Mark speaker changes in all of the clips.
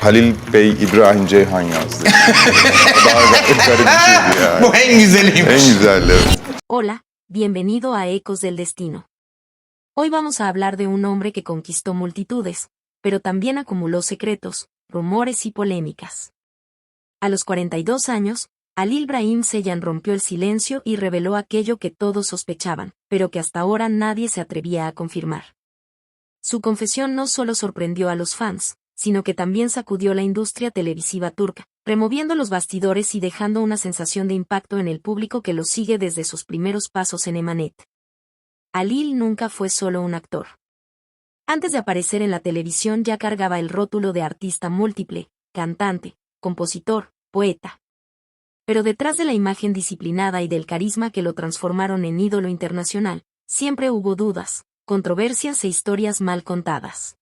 Speaker 1: Halil Bey İbrahim Ceyhan yazdı. Daha garip bir şeydi yani.
Speaker 2: Bu en güzeliymiş.
Speaker 1: En güzelleri.
Speaker 3: Hola, bienvenido a Ecos del Destino. Hoy vamos a hablar de un hombre que conquistó multitudes, pero también acumuló secretos, rumores y polémicas. A los 42 años, Halil Brahim Ceyhan rompió el silencio y reveló aquello que todos sospechaban, pero que hasta ahora nadie se atrevía a confirmar. Su confesión no solo sorprendió a los fans, sino que también sacudió la industria televisiva turca, removiendo los bastidores y dejando una sensación de impacto en el público que lo sigue desde sus primeros pasos en Emanet. Halil nunca fue solo un actor. Antes de aparecer en la televisión ya cargaba el rótulo de artista múltiple, cantante, compositor, poeta. Pero detrás de la imagen disciplinada y del carisma que lo transformaron en ídolo internacional, siempre hubo dudas, controversias e historias mal contadas.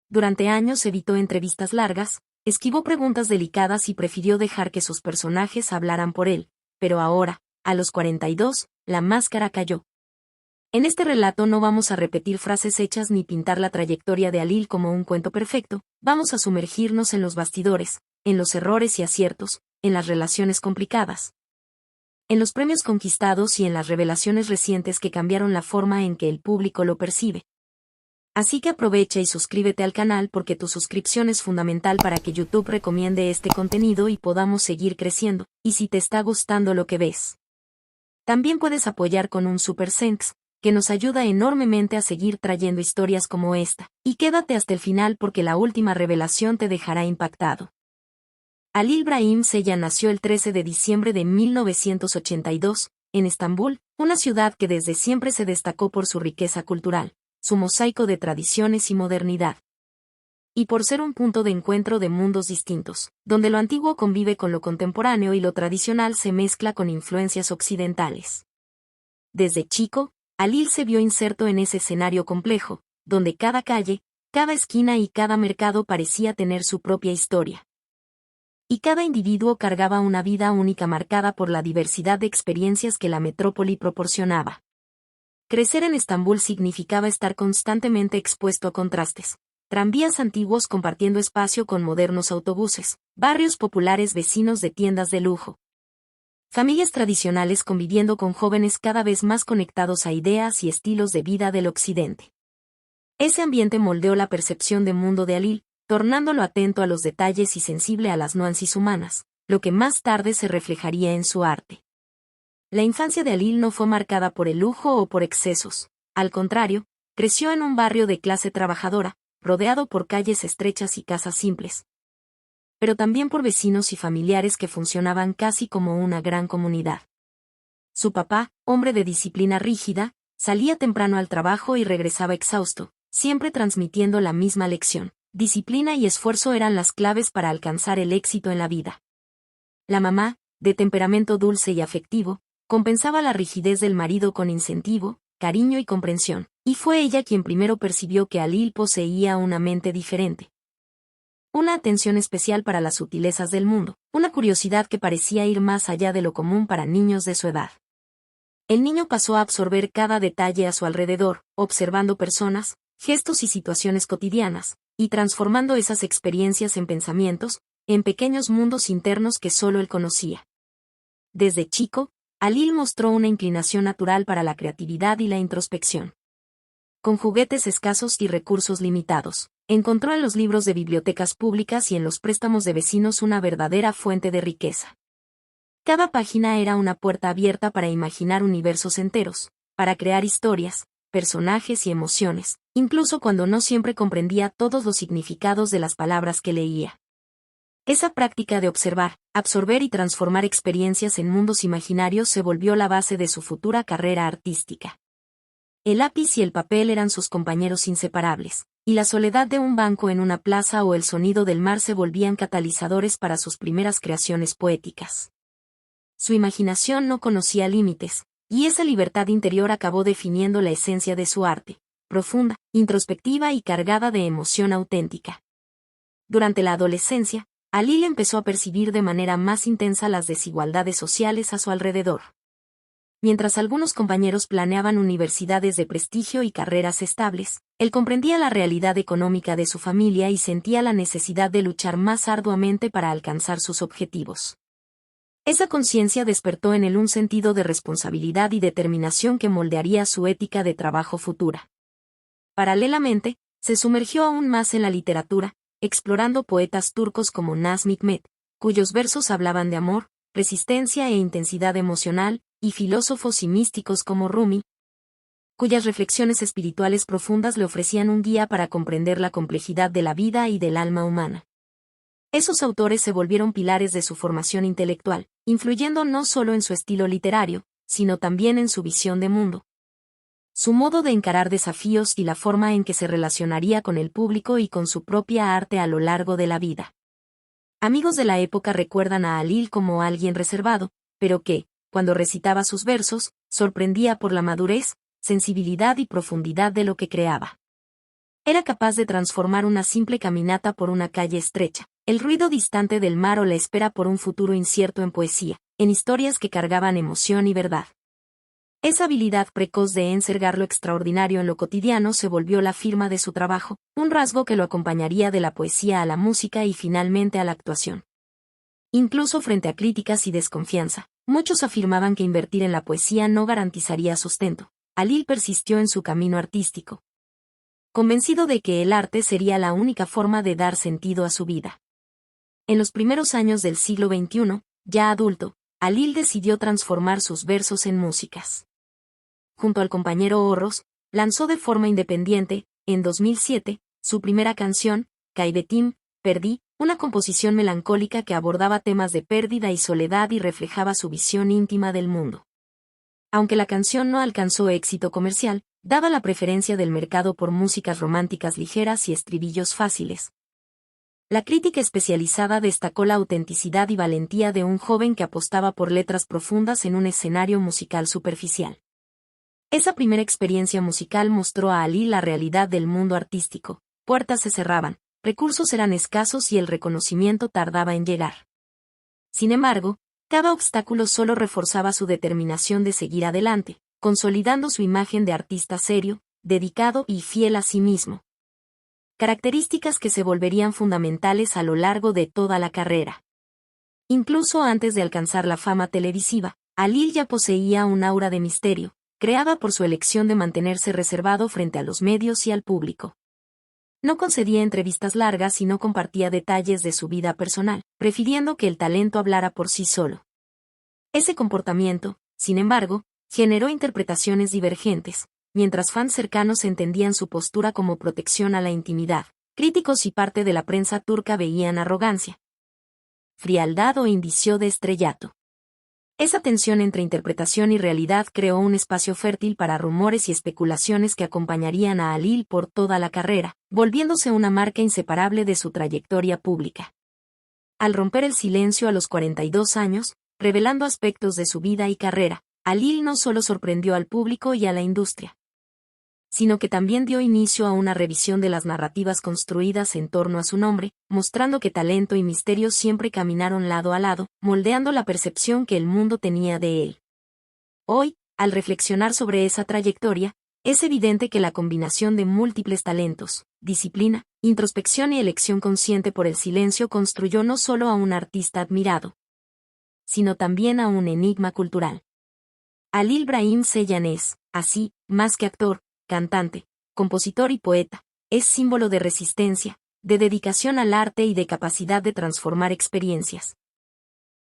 Speaker 3: Durante años evitó entrevistas largas, esquivó preguntas delicadas y prefirió dejar que sus personajes hablaran por él, pero ahora, a los 42, la máscara cayó. En este relato no vamos a repetir frases hechas ni pintar la trayectoria de Halil como un cuento perfecto, vamos a sumergirnos en los bastidores, en los errores y aciertos, en las relaciones complicadas, en los premios conquistados y en las revelaciones recientes que cambiaron la forma en que el público lo percibe. Así que aprovecha y suscríbete al canal porque tu suscripción es fundamental para que YouTube recomiende este contenido y podamos seguir creciendo, y si te está gustando lo que ves. También puedes apoyar con un Super Thanks, que nos ayuda enormemente a seguir trayendo historias como esta, y quédate hasta el final porque la última revelación te dejará impactado. Halil Brahim Ceyhan nació el 13 de diciembre de 1982, en Estambul, una ciudad que desde siempre se destacó por su riqueza cultural, su mosaico de tradiciones y modernidad. Y por ser un punto de encuentro de mundos distintos, donde lo antiguo convive con lo contemporáneo y lo tradicional se mezcla con influencias occidentales. Desde chico, Halil se vio inserto en ese escenario complejo, donde cada calle, cada esquina y cada mercado parecía tener su propia historia. Y cada individuo cargaba una vida única marcada por la diversidad de experiencias que la metrópoli proporcionaba. Crecer en Estambul significaba estar constantemente expuesto a contrastes. Tranvías antiguos compartiendo espacio con modernos autobuses, barrios populares vecinos de tiendas de lujo. Familias tradicionales conviviendo con jóvenes cada vez más conectados a ideas y estilos de vida del occidente. Ese ambiente moldeó la percepción de mundo de Halil, tornándolo atento a los detalles y sensible a las nuances humanas, lo que más tarde se reflejaría en su arte. La infancia de Halil no fue marcada por el lujo o por excesos, al contrario, creció en un barrio de clase trabajadora, rodeado por calles estrechas y casas simples, pero también por vecinos y familiares que funcionaban casi como una gran comunidad. Su papá, hombre de disciplina rígida, salía temprano al trabajo y regresaba exhausto, siempre transmitiendo la misma lección: disciplina y esfuerzo eran las claves para alcanzar el éxito en la vida. La mamá, de temperamento dulce y afectivo, compensaba la rigidez del marido con incentivo, cariño y comprensión, y fue ella quien primero percibió que Halil poseía una mente diferente. Una atención especial para las sutilezas del mundo, una curiosidad que parecía ir más allá de lo común para niños de su edad. El niño pasó a absorber cada detalle a su alrededor, observando personas, gestos y situaciones cotidianas, y transformando esas experiencias en pensamientos, en pequeños mundos internos que solo él conocía. Desde chico, Halil mostró una inclinación natural para la creatividad y la introspección. Con juguetes escasos y recursos limitados, encontró en los libros de bibliotecas públicas y en los préstamos de vecinos una verdadera fuente de riqueza. Cada página era una puerta abierta para imaginar universos enteros, para crear historias, personajes y emociones, incluso cuando no siempre comprendía todos los significados de las palabras que leía. Esa práctica de observar, absorber y transformar experiencias en mundos imaginarios se volvió la base de su futura carrera artística. El lápiz y el papel eran sus compañeros inseparables, y la soledad de un banco en una plaza o el sonido del mar se volvían catalizadores para sus primeras creaciones poéticas. Su imaginación no conocía límites, y esa libertad interior acabó definiendo la esencia de su arte, profunda, introspectiva y cargada de emoción auténtica. Durante la adolescencia, Halil empezó a percibir de manera más intensa las desigualdades sociales a su alrededor. Mientras algunos compañeros planeaban universidades de prestigio y carreras estables, él comprendía la realidad económica de su familia y sentía la necesidad de luchar más arduamente para alcanzar sus objetivos. Esa conciencia despertó en él un sentido de responsabilidad y determinación que moldearía su ética de trabajo futura. Paralelamente, se sumergió aún más en la literatura, explorando poetas turcos como Nazım Hikmet, cuyos versos hablaban de amor, resistencia e intensidad emocional, y filósofos y místicos como Rumi, cuyas reflexiones espirituales profundas le ofrecían un guía para comprender la complejidad de la vida y del alma humana. Esos autores se volvieron pilares de su formación intelectual, influyendo no solo en su estilo literario, sino también en su visión de mundo, su modo de encarar desafíos y la forma en que se relacionaría con el público y con su propia arte a lo largo de la vida. Amigos de la época recuerdan a Halil como alguien reservado, pero que, cuando recitaba sus versos, sorprendía por la madurez, sensibilidad y profundidad de lo que creaba. Era capaz de transformar una simple caminata por una calle estrecha, el ruido distante del mar o la espera por un futuro incierto en poesía, en historias que cargaban emoción y verdad. Esa habilidad precoz de encerrar lo extraordinario en lo cotidiano se volvió la firma de su trabajo, un rasgo que lo acompañaría de la poesía a la música y finalmente a la actuación. Incluso frente a críticas y desconfianza, muchos afirmaban que invertir en la poesía no garantizaría sustento. Halil persistió en su camino artístico, convencido de que el arte sería la única forma de dar sentido a su vida. En los primeros años del siglo XXI, ya adulto, Halil decidió transformar sus versos en músicas. Junto al compañero Orros, lanzó de forma independiente, en 2007, su primera canción, Kaybetim, Perdí, una composición melancólica que abordaba temas de pérdida y soledad y reflejaba su visión íntima del mundo. Aunque la canción no alcanzó éxito comercial, daba la preferencia del mercado por músicas románticas ligeras y estribillos fáciles. La crítica especializada destacó la autenticidad y valentía de un joven que apostaba por letras profundas en un escenario musical superficial. Esa primera experiencia musical mostró a Halil la realidad del mundo artístico. Puertas se cerraban, recursos eran escasos y el reconocimiento tardaba en llegar. Sin embargo, cada obstáculo solo reforzaba su determinación de seguir adelante, consolidando su imagen de artista serio, dedicado y fiel a sí mismo. Características que se volverían fundamentales a lo largo de toda la carrera. Incluso antes de alcanzar la fama televisiva, Halil ya poseía un aura de misterio, creada por su elección de mantenerse reservado frente a los medios y al público. No concedía entrevistas largas y no compartía detalles de su vida personal, prefiriendo que el talento hablara por sí solo. Ese comportamiento, sin embargo, generó interpretaciones divergentes. Mientras fans cercanos entendían su postura como protección a la intimidad, críticos y parte de la prensa turca veían arrogancia, frialdad o indicio de estrellato. Esa tensión entre interpretación y realidad creó un espacio fértil para rumores y especulaciones que acompañarían a Halil por toda la carrera, volviéndose una marca inseparable de su trayectoria pública. Al romper el silencio a los 42 años, revelando aspectos de su vida y carrera, Halil no solo sorprendió al público y a la industria, sino que también dio inicio a una revisión de las narrativas construidas en torno a su nombre, mostrando que talento y misterio siempre caminaron lado a lado, moldeando la percepción que el mundo tenía de él. Hoy, al reflexionar sobre esa trayectoria, es evidente que la combinación de múltiples talentos, disciplina, introspección y elección consciente por el silencio construyó no solo a un artista admirado, sino también a un enigma cultural. Halil Brahim Ceylan es, así, más que actor, cantante, compositor y poeta, es símbolo de resistencia, de dedicación al arte y de capacidad de transformar experiencias.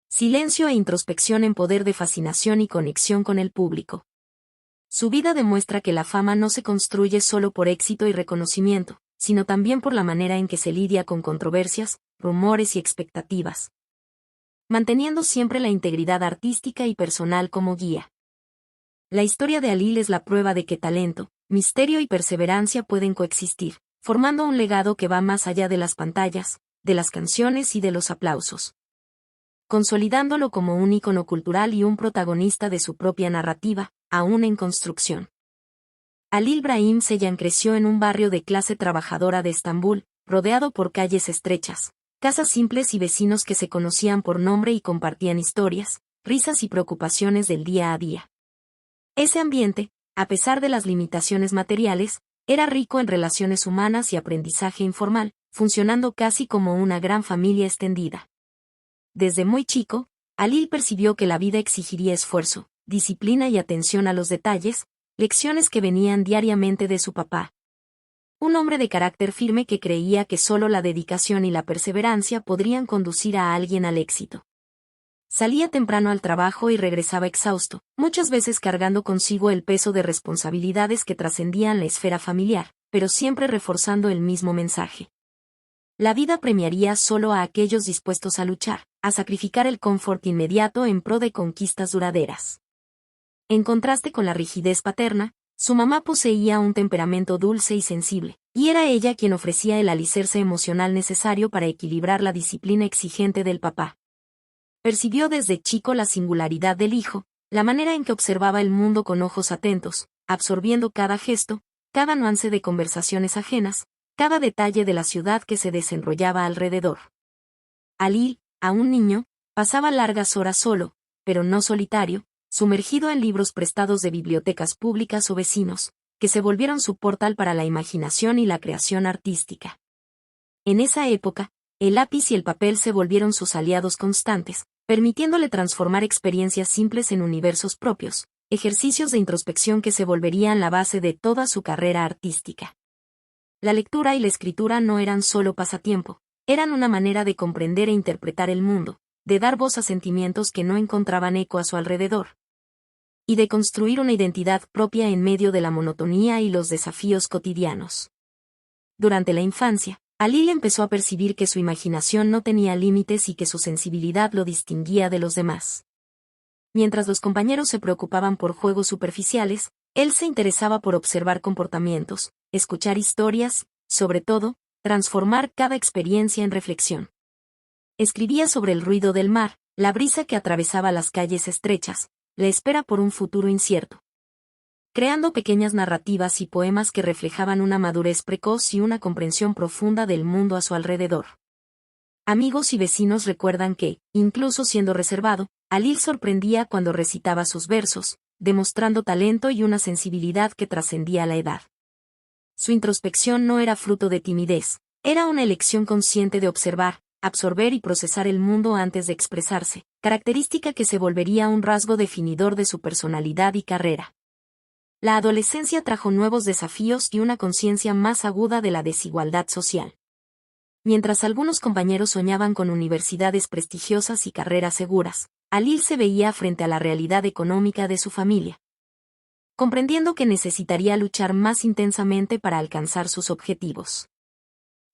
Speaker 3: Silencio e introspección en poder de fascinación y conexión con el público. Su vida demuestra que la fama no se construye solo por éxito y reconocimiento, sino también por la manera en que se lidia con controversias, rumores y expectativas, manteniendo siempre la integridad artística y personal como guía. La historia de Halil es la prueba de que talento, misterio y perseverancia pueden coexistir, formando un legado que va más allá de las pantallas, de las canciones y de los aplausos, consolidándolo como un ícono cultural y un protagonista de su propia narrativa, aún en construcción. Halil Brahim Ceylan creció en un barrio de clase trabajadora de Estambul, rodeado por calles estrechas, casas simples y vecinos que se conocían por nombre y compartían historias, risas y preocupaciones del día a día. Ese ambiente, a pesar de las limitaciones materiales, era rico en relaciones humanas y aprendizaje informal, funcionando casi como una gran familia extendida. Desde muy chico, Alil percibió que la vida exigiría esfuerzo, disciplina y atención a los detalles, lecciones que venían diariamente de su papá. Un hombre de carácter firme que creía que solo la dedicación y la perseverancia podrían conducir a alguien al éxito. Salía temprano al trabajo y regresaba exhausto, muchas veces cargando consigo el peso de responsabilidades que trascendían la esfera familiar, pero siempre reforzando el mismo mensaje. La vida premiaría solo a aquellos dispuestos a luchar, a sacrificar el confort inmediato en pro de conquistas duraderas. En contraste con la rigidez paterna, su mamá poseía un temperamento dulce y sensible, y era ella quien ofrecía el alicerce emocional necesario para equilibrar la disciplina exigente del papá. Percibió desde chico la singularidad del hijo, la manera en que observaba el mundo con ojos atentos, absorbiendo cada gesto, cada nuance de conversaciones ajenas, cada detalle de la ciudad que se desenrollaba alrededor. Alil, aún niño, pasaba largas horas solo, pero no solitario, sumergido en libros prestados de bibliotecas públicas o vecinos, que se volvieron su portal para la imaginación y la creación artística. En esa época, el lápiz y el papel se volvieron sus aliados constantes, permitiéndole transformar experiencias simples en universos propios, ejercicios de introspección que se volverían la base de toda su carrera artística. La lectura y la escritura no eran solo pasatiempo, eran una manera de comprender e interpretar el mundo, de dar voz a sentimientos que no encontraban eco a su alrededor, y de construir una identidad propia en medio de la monotonía y los desafíos cotidianos. Durante la infancia, Alil empezó a percibir que su imaginación no tenía límites y que su sensibilidad lo distinguía de los demás. Mientras los compañeros se preocupaban por juegos superficiales, él se interesaba por observar comportamientos, escuchar historias, sobre todo, transformar cada experiencia en reflexión. Escribía sobre el ruido del mar, la brisa que atravesaba las calles estrechas, la espera por un futuro incierto, creando pequeñas narrativas y poemas que reflejaban una madurez precoz y una comprensión profunda del mundo a su alrededor. Amigos y vecinos recuerdan que, incluso siendo reservado, Alil sorprendía cuando recitaba sus versos, demostrando talento y una sensibilidad que trascendía la edad. Su introspección no era fruto de timidez, era una elección consciente de observar, absorber y procesar el mundo antes de expresarse, característica que se volvería un rasgo definidor de su personalidad y carrera. La adolescencia trajo nuevos desafíos y una conciencia más aguda de la desigualdad social. Mientras algunos compañeros soñaban con universidades prestigiosas y carreras seguras, Alil se veía frente a la realidad económica de su familia, comprendiendo que necesitaría luchar más intensamente para alcanzar sus objetivos.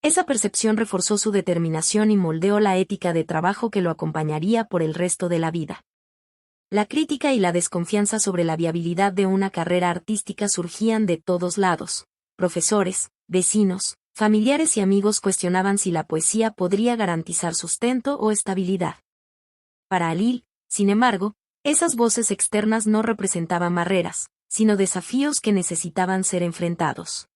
Speaker 3: Esa percepción reforzó su determinación y moldeó la ética de trabajo que lo acompañaría por el resto de la vida. La crítica y la desconfianza sobre la viabilidad de una carrera artística surgían de todos lados. Profesores, vecinos, familiares y amigos cuestionaban si la poesía podría garantizar sustento o estabilidad. Para Alil, sin embargo, esas voces externas no representaban barreras, sino desafíos que necesitaban ser enfrentados.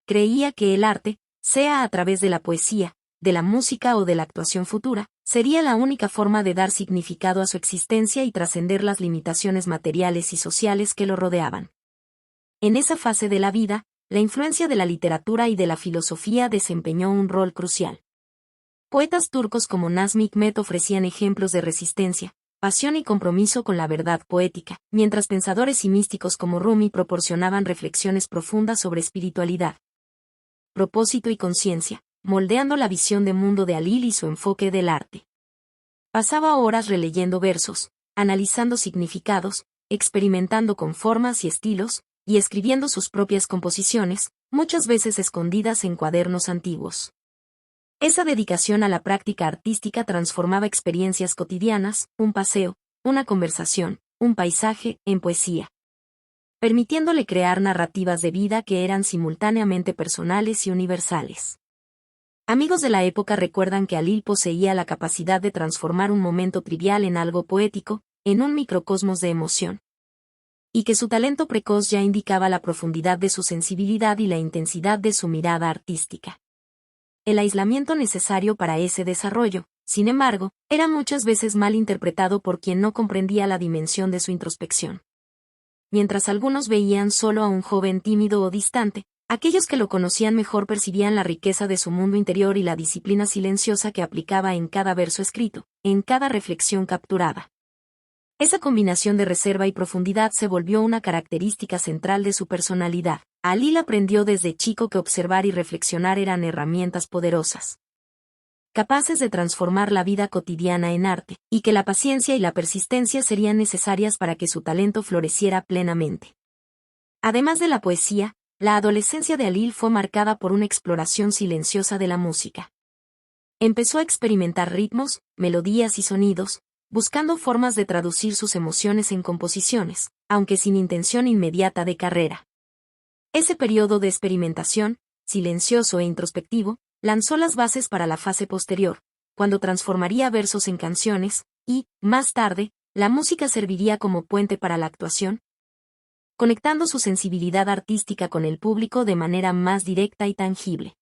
Speaker 3: Creía que el arte, sea a través de la poesía, de la música o de la actuación futura, sería la única forma de dar significado a su existencia y trascender las limitaciones materiales y sociales que lo rodeaban. En esa fase de la vida, la influencia de la literatura y de la filosofía desempeñó un rol crucial. Poetas turcos como Nazım Hikmet ofrecían ejemplos de resistencia, pasión y compromiso con la verdad poética, mientras pensadores y místicos como Rumi proporcionaban reflexiones profundas sobre espiritualidad, propósito y conciencia, moldeando la visión de mundo de Alil y su enfoque del arte. Pasaba horas releyendo versos, analizando significados, experimentando con formas y estilos, y escribiendo sus propias composiciones, muchas veces escondidas en cuadernos antiguos. Esa dedicación a la práctica artística transformaba experiencias cotidianas, un paseo, una conversación, un paisaje, en poesía, permitiéndole crear narrativas de vida que eran simultáneamente personales y universales. Amigos de la época recuerdan que Alil poseía la capacidad de transformar un momento trivial en algo poético, en un microcosmos de emoción, y que su talento precoz ya indicaba la profundidad de su sensibilidad y la intensidad de su mirada artística. El aislamiento necesario para ese desarrollo, sin embargo, era muchas veces mal interpretado por quien no comprendía la dimensión de su introspección. mientras algunos veían solo a un joven tímido o distante. Aquellos que lo conocían mejor percibían la riqueza de su mundo interior y la disciplina silenciosa que aplicaba en cada verso escrito, en cada reflexión capturada. Esa combinación de reserva y profundidad se volvió una característica central de su personalidad. Alil aprendió desde chico que observar y reflexionar eran herramientas poderosas, capaces de transformar la vida cotidiana en arte, y que la paciencia y la persistencia serían necesarias para que su talento floreciera plenamente. Además de la poesía, la adolescencia de Alil fue marcada por una exploración silenciosa de la música. Empezó a experimentar ritmos, melodías y sonidos, buscando formas de traducir sus emociones en composiciones, aunque sin intención inmediata de carrera. Ese periodo de experimentación, silencioso e introspectivo, lanzó las bases para la fase posterior, cuando transformaría versos en canciones, y, más tarde, la música serviría como puente para la actuación, conectando su sensibilidad artística con el público de manera más directa y tangible.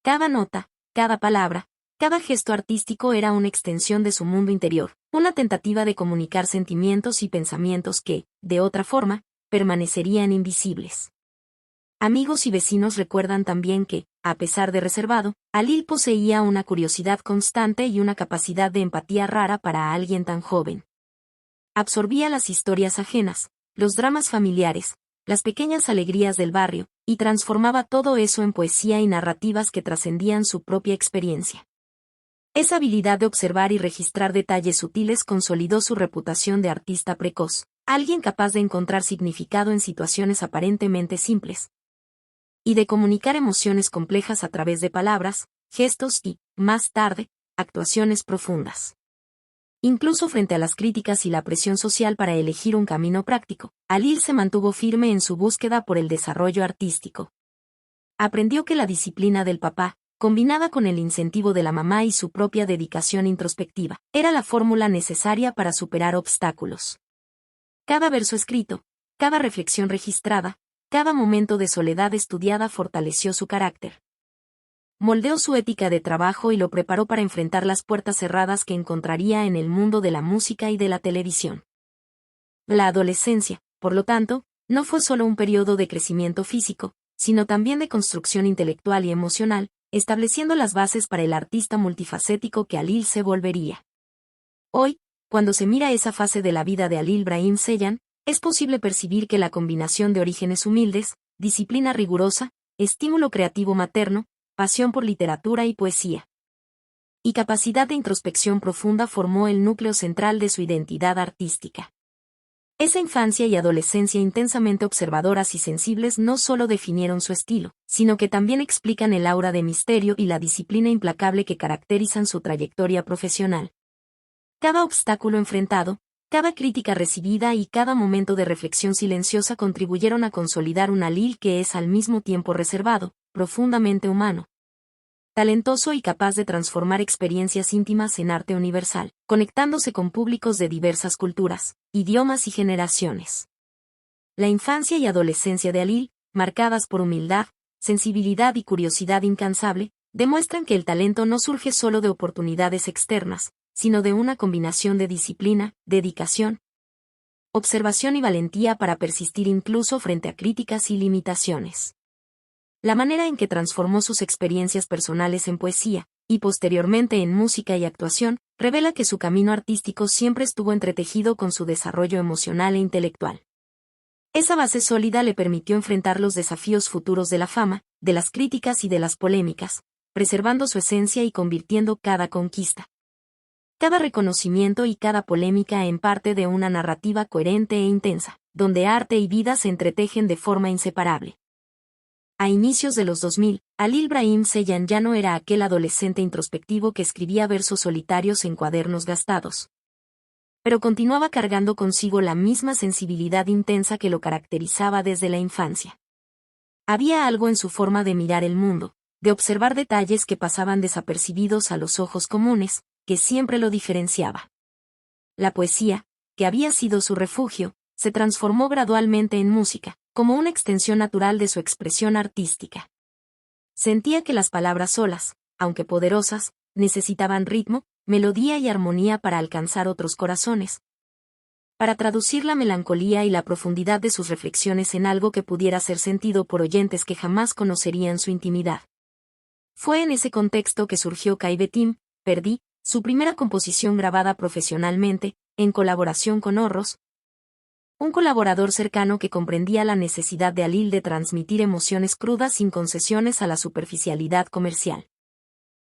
Speaker 3: Cada nota, cada palabra, cada gesto artístico era una extensión de su mundo interior, una tentativa de comunicar sentimientos y pensamientos que, de otra forma, permanecerían invisibles. Amigos y vecinos recuerdan también que, a pesar de reservado, Alil poseía una curiosidad constante y una capacidad de empatía rara para alguien tan joven. Absorbía las historias ajenas, los dramas familiares, las pequeñas alegrías del barrio, y transformaba todo eso en poesía y narrativas que trascendían su propia experiencia. Esa habilidad de observar y registrar detalles sutiles consolidó su reputación de artista precoz, alguien capaz de encontrar significado en situaciones aparentemente simples, y de comunicar emociones complejas a través de palabras, gestos y, más tarde, actuaciones profundas. Incluso frente a las críticas y la presión social para elegir un camino práctico, Alil se mantuvo firme en su búsqueda por el desarrollo artístico. Aprendió que la disciplina del papá, combinada con el incentivo de la mamá y su propia dedicación introspectiva, era la fórmula necesaria para superar obstáculos. Cada verso escrito, cada reflexión registrada, cada momento de soledad estudiada fortaleció su carácter. Moldeó su ética de trabajo y lo preparó para enfrentar las puertas cerradas que encontraría en el mundo de la música y de la televisión. La adolescencia, por lo tanto, no fue solo un periodo de crecimiento físico, sino también de construcción intelectual y emocional, estableciendo las bases para el artista multifacético que Alil se volvería. Hoy, cuando se mira esa fase de la vida de Alil Brahim Ceyhan, es posible percibir que la combinación de orígenes humildes, disciplina rigurosa, estímulo creativo materno, pasión por literatura y poesía, y capacidad de introspección profunda formó el núcleo central de su identidad artística. Esa infancia y adolescencia intensamente observadoras y sensibles no solo definieron su estilo, sino que también explican el aura de misterio y la disciplina implacable que caracterizan su trayectoria profesional. Cada obstáculo enfrentado, cada crítica recibida y cada momento de reflexión silenciosa contribuyeron a consolidar un Alil que es al mismo tiempo reservado, profundamente humano, talentoso y capaz de transformar experiencias íntimas en arte universal, conectándose con públicos de diversas culturas, idiomas y generaciones. La infancia y adolescencia de Alil, marcadas por humildad, sensibilidad y curiosidad incansable, demuestran que el talento no surge solo de oportunidades externas, sino de una combinación de disciplina, dedicación, observación y valentía para persistir incluso frente a críticas y limitaciones. La manera en que transformó sus experiencias personales en poesía, y posteriormente en música y actuación, revela que su camino artístico siempre estuvo entretejido con su desarrollo emocional e intelectual. Esa base sólida le permitió enfrentar los desafíos futuros de la fama, de las críticas y de las polémicas, preservando su esencia y convirtiendo cada conquista, cada reconocimiento y cada polémica en parte de una narrativa coherente e intensa, donde arte y vida se entretejen de forma inseparable. A inicios de los 2000, Alil Brahim Ceyhan ya no era aquel adolescente introspectivo que escribía versos solitarios en cuadernos gastados, pero continuaba cargando consigo la misma sensibilidad intensa que lo caracterizaba desde la infancia. Había algo en su forma de mirar el mundo, de observar detalles que pasaban desapercibidos a los ojos comunes, que siempre lo diferenciaba. La poesía, que había sido su refugio, se transformó gradualmente en música, como una extensión natural de su expresión artística. Sentía que las palabras solas, aunque poderosas, necesitaban ritmo, melodía y armonía para alcanzar otros corazones, para traducir la melancolía y la profundidad de sus reflexiones en algo que pudiera ser sentido por oyentes que jamás conocerían su intimidad. Fue en ese contexto que surgió Kaivetim, Perdí, su primera composición grabada profesionalmente, en colaboración con Horros, un colaborador cercano que comprendía la necesidad de Alil de transmitir emociones crudas sin concesiones a la superficialidad comercial.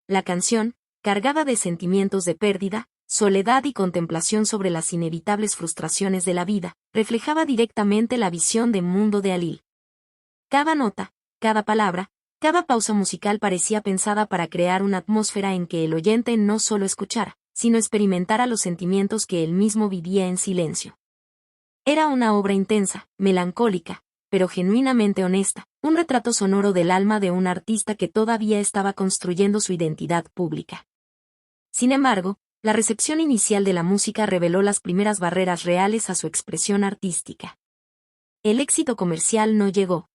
Speaker 3: La canción, cargada de sentimientos de pérdida, soledad y contemplación sobre las inevitables frustraciones de la vida, reflejaba directamente la visión de mundo de Alil. Cada nota, cada palabra, cada pausa musical parecía pensada para crear una atmósfera en que el oyente no solo escuchara, sino experimentara los sentimientos que él mismo vivía en silencio. Era una obra intensa, melancólica, pero genuinamente honesta, un retrato sonoro del alma de un artista que todavía estaba construyendo su identidad pública. Sin embargo, la recepción inicial de la música reveló las primeras barreras reales a su expresión artística. El éxito comercial no llegó.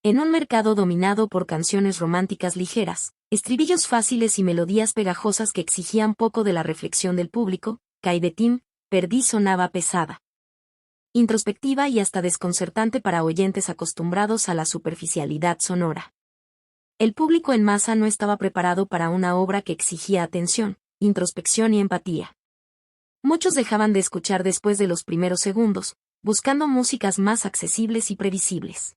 Speaker 3: En un mercado dominado por canciones románticas ligeras, estribillos fáciles y melodías pegajosas que exigían poco de la reflexión del público, Kaivetim, Perdí sonaba pesada, introspectiva y hasta desconcertante para oyentes acostumbrados a la superficialidad sonora. El público en masa no estaba preparado para una obra que exigía atención, introspección y empatía. Muchos dejaban de escuchar después de los primeros segundos, buscando músicas más accesibles y previsibles.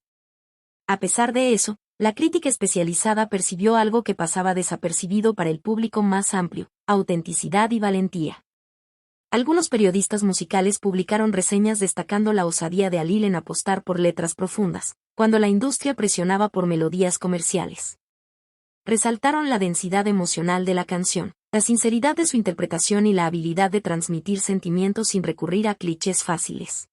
Speaker 3: A pesar de eso, la crítica especializada percibió algo que pasaba desapercibido para el público más amplio: autenticidad y valentía. Algunos periodistas musicales publicaron reseñas destacando la osadía de Alil en apostar por letras profundas, cuando la industria presionaba por melodías comerciales. Resaltaron la densidad emocional de la canción, la sinceridad de su interpretación y la habilidad de transmitir sentimientos sin recurrir a clichés fáciles.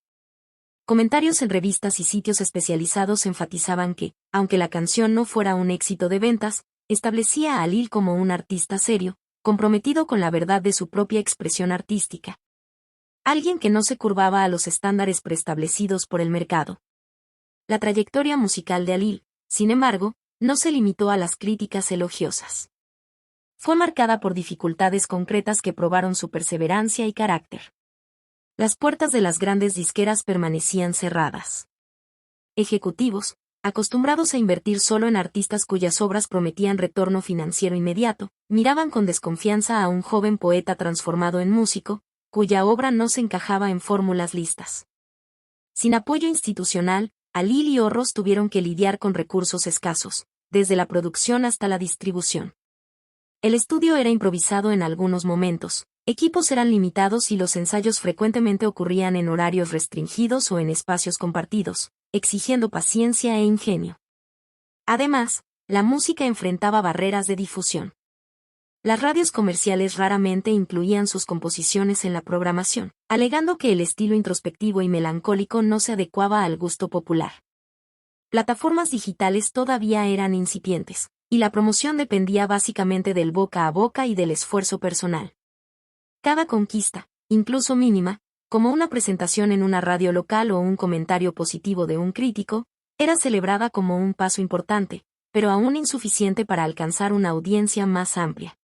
Speaker 3: Comentarios en revistas y sitios especializados enfatizaban que, aunque la canción no fuera un éxito de ventas, establecía a Alil como un artista serio, comprometido con la verdad de su propia expresión artística. Alguien que no se curvaba a los estándares preestablecidos por el mercado. La trayectoria musical de Alil, sin embargo, no se limitó a las críticas elogiosas. Fue marcada por dificultades concretas que probaron su perseverancia y carácter. Las puertas de las grandes disqueras permanecían cerradas. Ejecutivos, acostumbrados a invertir solo en artistas cuyas obras prometían retorno financiero inmediato, miraban con desconfianza a un joven poeta transformado en músico, cuya obra no se encajaba en fórmulas listas. Sin apoyo institucional, Alil y Horros tuvieron que lidiar con recursos escasos, desde la producción hasta la distribución. El estudio era improvisado en algunos momentos, equipos eran limitados y los ensayos frecuentemente ocurrían en horarios restringidos o en espacios compartidos, exigiendo paciencia e ingenio. Además, la música enfrentaba barreras de difusión. Las radios comerciales raramente incluían sus composiciones en la programación, alegando que el estilo introspectivo y melancólico no se adecuaba al gusto popular. Plataformas digitales todavía eran incipientes, y la promoción dependía básicamente del boca a boca y del esfuerzo personal. Cada conquista, incluso mínima, como una presentación en una radio local o un comentario positivo de un crítico, era celebrada como un paso importante, pero aún insuficiente para alcanzar una audiencia más amplia.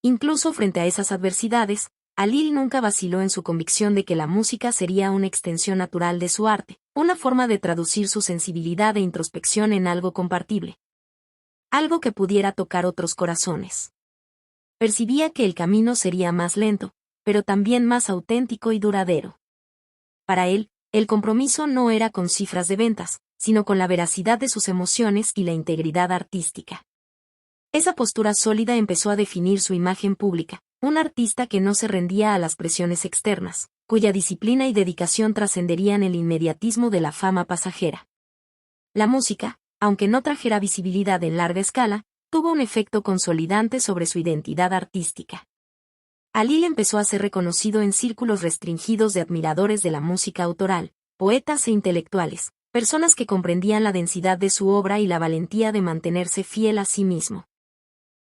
Speaker 3: Incluso frente a esas adversidades, Alil nunca vaciló en su convicción de que la música sería una extensión natural de su arte, una forma de traducir su sensibilidad e introspección en algo compartible. Algo que pudiera tocar otros corazones. Percibía que el camino sería más lento, pero también más auténtico y duradero. Para él, el compromiso no era con cifras de ventas, sino con la veracidad de sus emociones y la integridad artística. Esa postura sólida empezó a definir su imagen pública, un artista que no se rendía a las presiones externas, cuya disciplina y dedicación trascenderían el inmediatismo de la fama pasajera. La música, aunque no trajera visibilidad en larga escala, tuvo un efecto consolidante sobre su identidad artística. Alil empezó a ser reconocido en círculos restringidos de admiradores de la música autoral, poetas e intelectuales, personas que comprendían la densidad de su obra y la valentía de mantenerse fiel a sí mismo.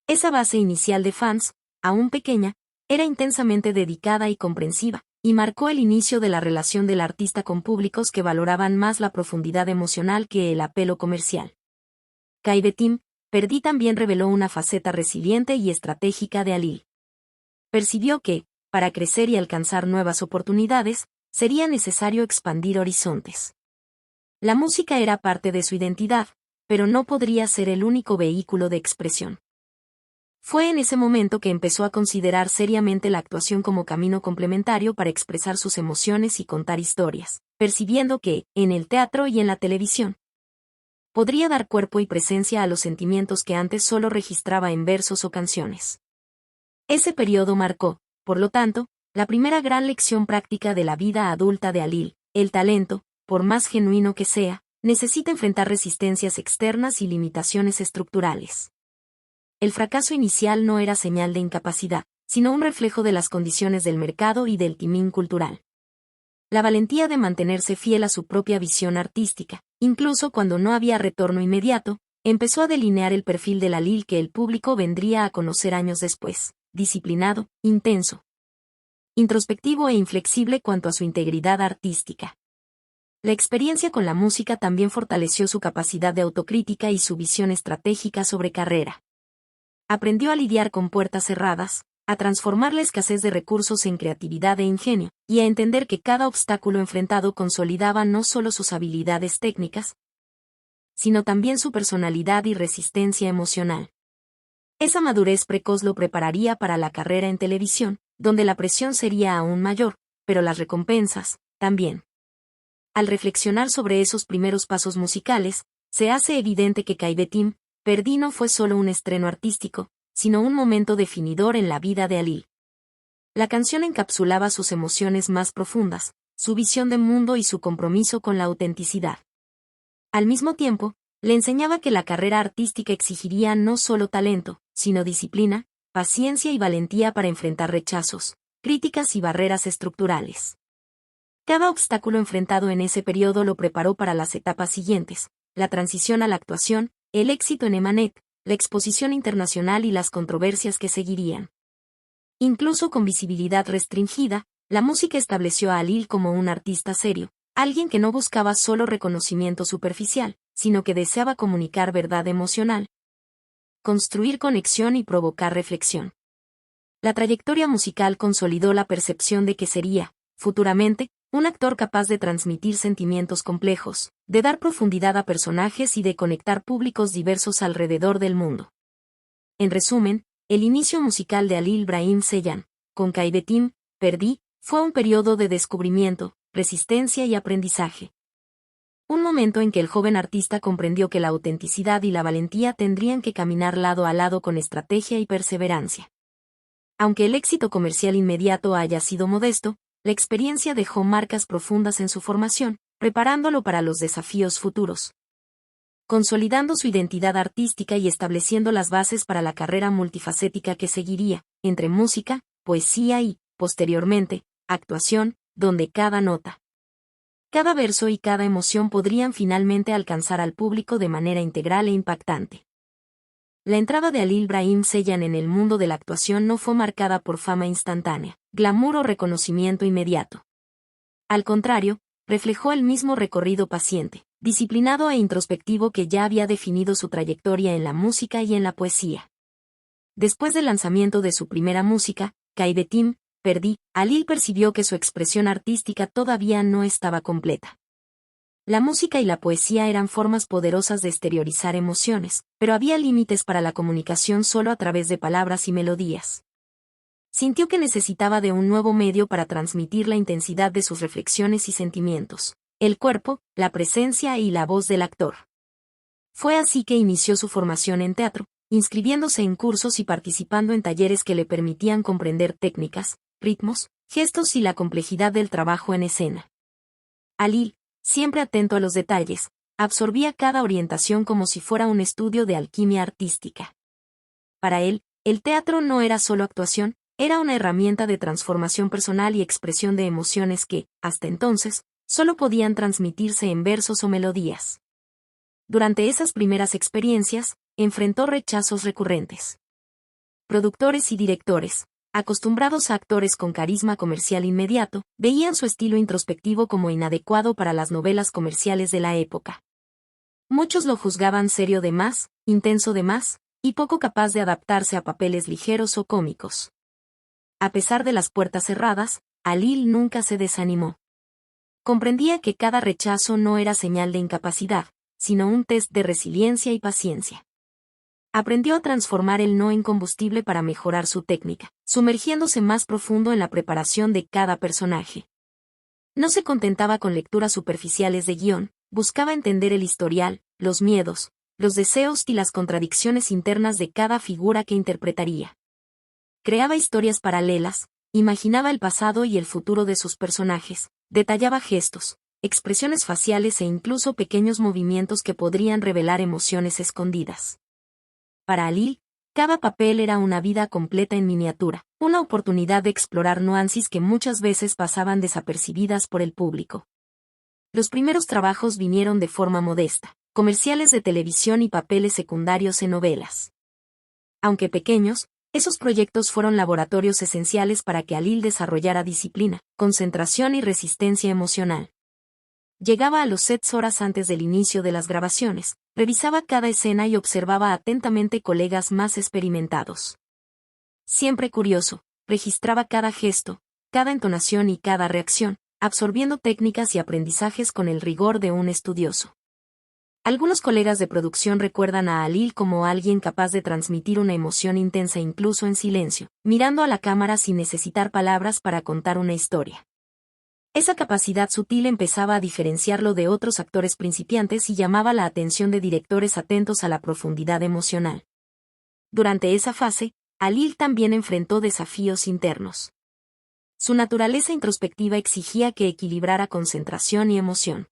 Speaker 3: Esa base inicial de fans, aún pequeña, era intensamente dedicada y comprensiva, y marcó el inicio de la relación del artista con públicos que valoraban más la profundidad emocional que el apelo comercial. Kaivetim, Perdí también reveló una faceta resiliente y estratégica de Alil. Percibió que, para crecer y alcanzar nuevas oportunidades, sería necesario expandir horizontes. La música era parte de su identidad, pero no podría ser el único vehículo de expresión. Fue en ese momento que empezó a considerar seriamente la actuación como camino complementario para expresar sus emociones y contar historias, percibiendo que, en el teatro y en la televisión, podría dar cuerpo y presencia a los sentimientos que antes solo registraba en versos o canciones. Ese periodo marcó, por lo tanto, la primera gran lección práctica de la vida adulta de Halil: el talento, por más genuino que sea, necesita enfrentar resistencias externas y limitaciones estructurales. El fracaso inicial no era señal de incapacidad, sino un reflejo de las condiciones del mercado y del timón cultural. La valentía de mantenerse fiel a su propia visión artística, incluso cuando no había retorno inmediato, empezó a delinear el perfil del Halil que el público vendría a conocer años después: disciplinado, intenso, introspectivo e inflexible cuanto a su integridad artística. La experiencia con la música también fortaleció su capacidad de autocrítica y su visión estratégica sobre carrera. Aprendió a lidiar con puertas cerradas, a transformar la escasez de recursos en creatividad e ingenio, y a entender que cada obstáculo enfrentado consolidaba no solo sus habilidades técnicas, sino también su personalidad y resistencia emocional. Esa madurez precoz lo prepararía para la carrera en televisión, donde la presión sería aún mayor, pero las recompensas, también. Al reflexionar sobre esos primeros pasos musicales, se hace evidente que Kaivetim Perdi no fue solo un estreno artístico, sino un momento definidor en la vida de Halil. La canción encapsulaba sus emociones más profundas, su visión de mundo y su compromiso con la autenticidad. Al mismo tiempo, le enseñaba que la carrera artística exigiría no solo talento, sino disciplina, paciencia y valentía para enfrentar rechazos, críticas y barreras estructurales. Cada obstáculo enfrentado en ese periodo lo preparó para las etapas siguientes: la transición a la actuación, el éxito en Emanet, la exposición internacional y las controversias que seguirían. Incluso con visibilidad restringida, la música estableció a Halil como un artista serio, alguien que no buscaba solo reconocimiento superficial, sino que deseaba comunicar verdad emocional, construir conexión y provocar reflexión. La trayectoria musical consolidó la percepción de que sería, futuramente, un actor capaz de transmitir sentimientos complejos, de dar profundidad a personajes y de conectar públicos diversos alrededor del mundo. En resumen, el inicio musical de Halil Brahim Ceylan, con Kaivetim Perdi, fue un periodo de descubrimiento, resistencia y aprendizaje. Un momento en que el joven artista comprendió que la autenticidad y la valentía tendrían que caminar lado a lado con estrategia y perseverancia. Aunque el éxito comercial inmediato haya sido modesto, la experiencia dejó marcas profundas en su formación, preparándolo para los desafíos futuros, consolidando su identidad artística y estableciendo las bases para la carrera multifacética que seguiría, entre música, poesía y, posteriormente, actuación, donde cada nota, cada verso y cada emoción podrían finalmente alcanzar al público de manera integral e impactante. La entrada de Halil Brahim Ceylan en el mundo de la actuación no fue marcada por fama instantánea, glamour o reconocimiento inmediato. Al contrario, reflejó el mismo recorrido paciente, disciplinado e introspectivo que ya había definido su trayectoria en la música y en la poesía. Después del lanzamiento de su primera música, Kaivetim Perdi, Halil percibió que su expresión artística todavía no estaba completa. La música y la poesía eran formas poderosas de exteriorizar emociones, pero había límites para la comunicación solo a través de palabras y melodías. Sintió que necesitaba de un nuevo medio para transmitir la intensidad de sus reflexiones y sentimientos: el cuerpo, la presencia y la voz del actor. Fue así que inició su formación en teatro, inscribiéndose en cursos y participando en talleres que le permitían comprender técnicas, ritmos, gestos y la complejidad del trabajo en escena. Halil, siempre atento a los detalles, absorbía cada orientación como si fuera un estudio de alquimia artística. Para él, el teatro no era solo actuación, era una herramienta de transformación personal y expresión de emociones que, hasta entonces, solo podían transmitirse en versos o melodías. Durante esas primeras experiencias, enfrentó rechazos recurrentes. Productores y directores, acostumbrados a actores con carisma comercial inmediato, veían su estilo introspectivo como inadecuado para las novelas comerciales de la época. Muchos lo juzgaban serio de más, intenso de más, y poco capaz de adaptarse a papeles ligeros o cómicos. A pesar de las puertas cerradas, Halil nunca se desanimó. Comprendía que cada rechazo no era señal de incapacidad, sino un test de resiliencia y paciencia. Aprendió a transformar el no en combustible para mejorar su técnica, sumergiéndose más profundo en la preparación de cada personaje. No se contentaba con lecturas superficiales de guión, buscaba entender el historial, los miedos, los deseos y las contradicciones internas de cada figura que interpretaría. Creaba historias paralelas, imaginaba el pasado y el futuro de sus personajes, detallaba gestos, expresiones faciales e incluso pequeños movimientos que podrían revelar emociones escondidas. Para Halil, cada papel era una vida completa en miniatura, una oportunidad de explorar nuances que muchas veces pasaban desapercibidas por el público. Los primeros trabajos vinieron de forma modesta, comerciales de televisión y papeles secundarios en novelas. Aunque pequeños, esos proyectos fueron laboratorios esenciales para que Halil desarrollara disciplina, concentración y resistencia emocional. Llegaba a los sets horas antes del inicio de las grabaciones, revisaba cada escena y observaba atentamente colegas más experimentados. Siempre curioso, registraba cada gesto, cada entonación y cada reacción, absorbiendo técnicas y aprendizajes con el rigor de un estudioso. Algunos colegas de producción recuerdan a Halil como alguien capaz de transmitir una emoción intensa incluso en silencio, mirando a la cámara sin necesitar palabras para contar una historia. Esa capacidad sutil empezaba a diferenciarlo de otros actores principiantes y llamaba la atención de directores atentos a la profundidad emocional. Durante esa fase, Halil también enfrentó desafíos internos. Su naturaleza introspectiva exigía que equilibrara concentración y emoción.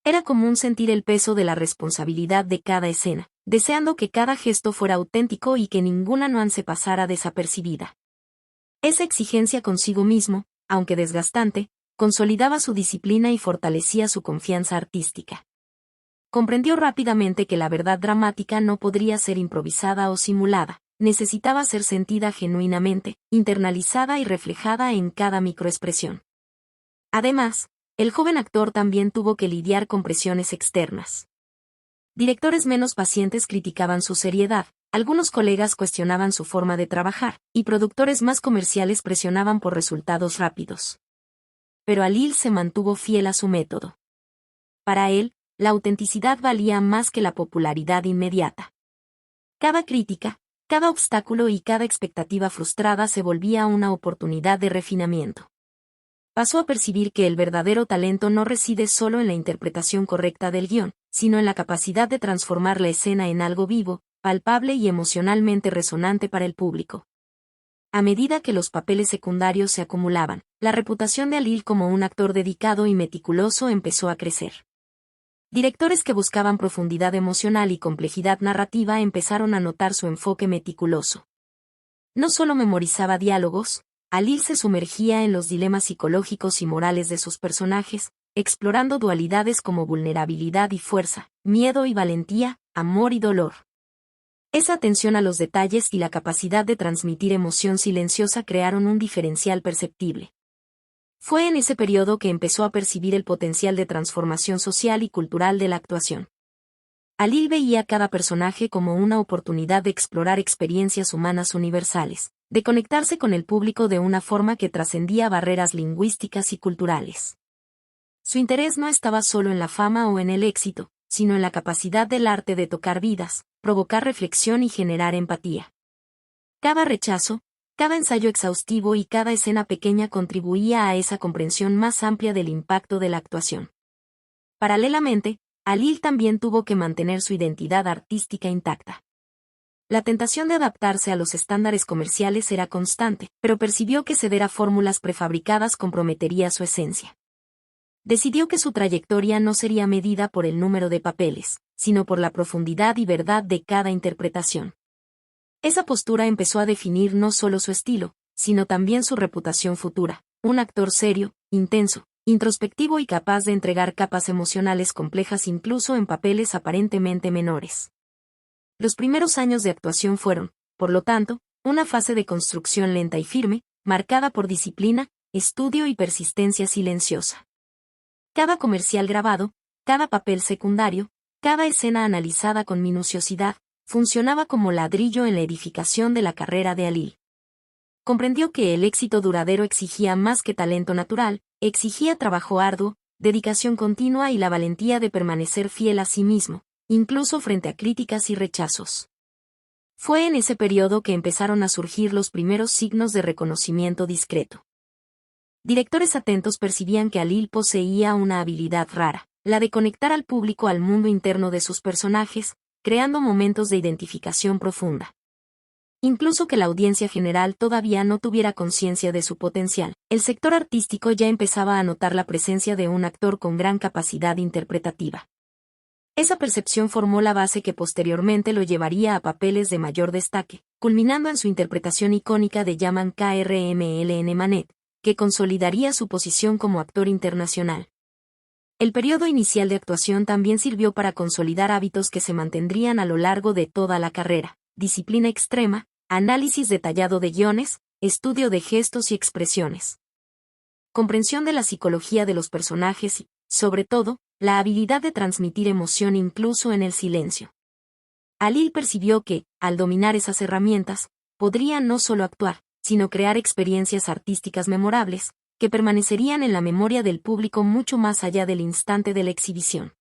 Speaker 3: Era común sentir el peso de la responsabilidad de cada escena, deseando que cada gesto fuera auténtico y que ninguna nuance pasara desapercibida. Esa exigencia consigo mismo, aunque desgastante, consolidaba su disciplina y fortalecía su confianza artística. Comprendió rápidamente que la verdad dramática no podría ser improvisada o simulada, necesitaba ser sentida genuinamente, internalizada y reflejada en cada microexpresión. Además, el joven actor también tuvo que lidiar con presiones externas. Directores menos pacientes criticaban su seriedad, algunos colegas cuestionaban su forma de trabajar, y productores más comerciales presionaban por resultados rápidos. Pero Halil se mantuvo fiel a su método. Para él, la autenticidad valía más que la popularidad inmediata. Cada crítica, cada obstáculo y cada expectativa frustrada se volvía una oportunidad de refinamiento. Pasó a percibir que el verdadero talento no reside solo en la interpretación correcta del guión, sino en la capacidad de transformar la escena en algo vivo, palpable y emocionalmente resonante para el público. A medida que los papeles secundarios se acumulaban, la reputación de Halil como un actor dedicado y meticuloso empezó a crecer. Directores que buscaban profundidad emocional y complejidad narrativa empezaron a notar su enfoque meticuloso. No solo memorizaba diálogos, Halil se sumergía en los dilemas psicológicos y morales de sus personajes, explorando dualidades como vulnerabilidad y fuerza, miedo y valentía, amor y dolor. Esa atención a los detalles y la capacidad de transmitir emoción silenciosa crearon un diferencial perceptible. Fue en ese periodo que empezó a percibir el potencial de transformación social y cultural de la actuación. Halil veía cada personaje como una oportunidad de explorar experiencias humanas universales, de conectarse con el público de una forma que trascendía barreras lingüísticas y culturales. Su interés no estaba solo en la fama o en el éxito, sino en la capacidad del arte de tocar vidas, provocar reflexión y generar empatía. Cada rechazo, cada ensayo exhaustivo y cada escena pequeña contribuía a esa comprensión más amplia del impacto de la actuación. Paralelamente, Halil también tuvo que mantener su identidad artística intacta. La tentación de adaptarse a los estándares comerciales era constante, pero percibió que ceder a fórmulas prefabricadas comprometería su esencia. Decidió que su trayectoria no sería medida por el número de papeles, sino por la profundidad y verdad de cada interpretación. Esa postura empezó a definir no solo su estilo, sino también su reputación futura, un actor serio, intenso, introspectivo y capaz de entregar capas emocionales complejas incluso en papeles aparentemente menores. Los primeros años de actuación fueron, por lo tanto, una fase de construcción lenta y firme, marcada por disciplina, estudio y persistencia silenciosa. Cada comercial grabado, cada papel secundario, cada escena analizada con minuciosidad, funcionaba como ladrillo en la edificación de la carrera de Halil. Comprendió que el éxito duradero exigía más que talento natural, exigía trabajo arduo, dedicación continua y la valentía de permanecer fiel a sí mismo, incluso frente a críticas y rechazos. Fue en ese periodo que empezaron a surgir los primeros signos de reconocimiento discreto. Directores atentos percibían que Alil poseía una habilidad rara, la de conectar al público al mundo interno de sus personajes, creando momentos de identificación profunda. Incluso que la audiencia general todavía no tuviera conciencia de su potencial, el sector artístico ya empezaba a notar la presencia de un actor con gran capacidad interpretativa. Esa percepción formó la base que posteriormente lo llevaría a papeles de mayor destaque, culminando en su interpretación icónica de Yaman Krml en Emanet, que consolidaría su posición como actor internacional. El periodo inicial de actuación también sirvió para consolidar hábitos que se mantendrían a lo largo de toda la carrera: disciplina extrema, análisis detallado de guiones, estudio de gestos y expresiones, comprensión de la psicología de los personajes y, sobre todo, la habilidad de transmitir emoción incluso en el silencio. Alil percibió que, al dominar esas herramientas, podría no solo actuar, sino crear experiencias artísticas memorables, que permanecerían en la memoria del público mucho más allá del instante de la exhibición.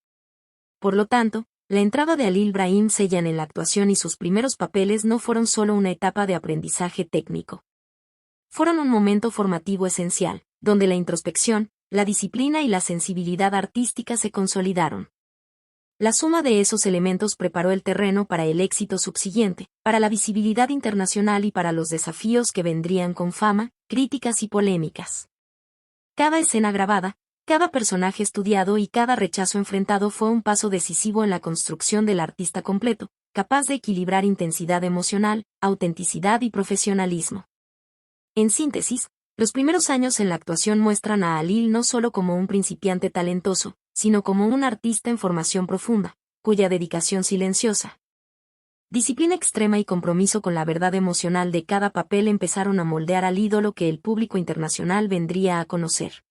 Speaker 3: Por lo tanto, la entrada de Alil Brahim Ceylan en la actuación y sus primeros papeles no fueron solo una etapa de aprendizaje técnico. Fueron un momento formativo esencial, donde la introspección, la disciplina y la sensibilidad artística se consolidaron. La suma de esos elementos preparó el terreno para el éxito subsiguiente, para la visibilidad internacional y para los desafíos que vendrían con fama, críticas y polémicas. Cada escena grabada, cada personaje estudiado y cada rechazo enfrentado fue un paso decisivo en la construcción del artista completo, capaz de equilibrar intensidad emocional, autenticidad y profesionalismo. En síntesis, los primeros años en la actuación muestran a Alil no solo como un principiante talentoso, sino como un artista en formación profunda, cuya dedicación silenciosa, disciplina extrema y compromiso con la verdad emocional de cada papel empezaron a moldear al ídolo que el público internacional vendría a conocer.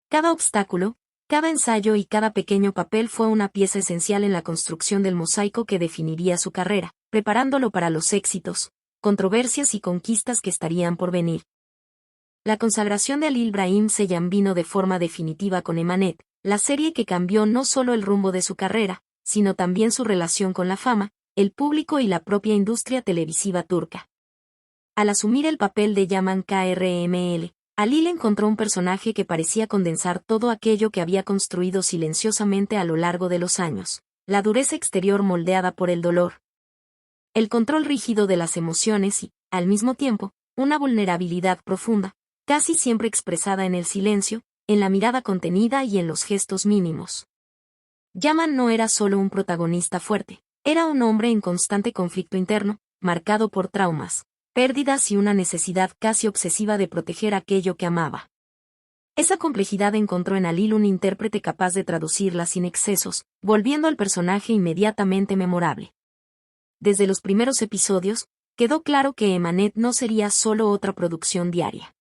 Speaker 3: Cada obstáculo, cada ensayo y cada pequeño papel fue una pieza esencial en la construcción del mosaico que definiría su carrera, preparándolo para los éxitos, controversias y conquistas que estarían por venir. La consagración de Alil Brahim Ceylan vino de forma definitiva con Emanet, la serie que cambió no solo el rumbo de su carrera, sino también su relación con la fama, el público y la propia industria televisiva turca. Al asumir el papel de Yaman Krml, Alil encontró un personaje que parecía condensar todo aquello que había construido silenciosamente a lo largo de los años: la dureza exterior moldeada por el dolor, el control rígido de las emociones y, al mismo tiempo, una vulnerabilidad profunda, casi siempre expresada en el silencio, en la mirada contenida y en los gestos mínimos. Yaman no era solo un protagonista fuerte, era un hombre en constante conflicto interno, marcado por traumas, pérdidas y una necesidad casi obsesiva de proteger aquello que amaba. Esa complejidad encontró en Alil un intérprete capaz de traducirla sin excesos, volviendo al personaje inmediatamente memorable. Desde los primeros episodios, quedó claro que Emanet no sería solo otra producción diaria.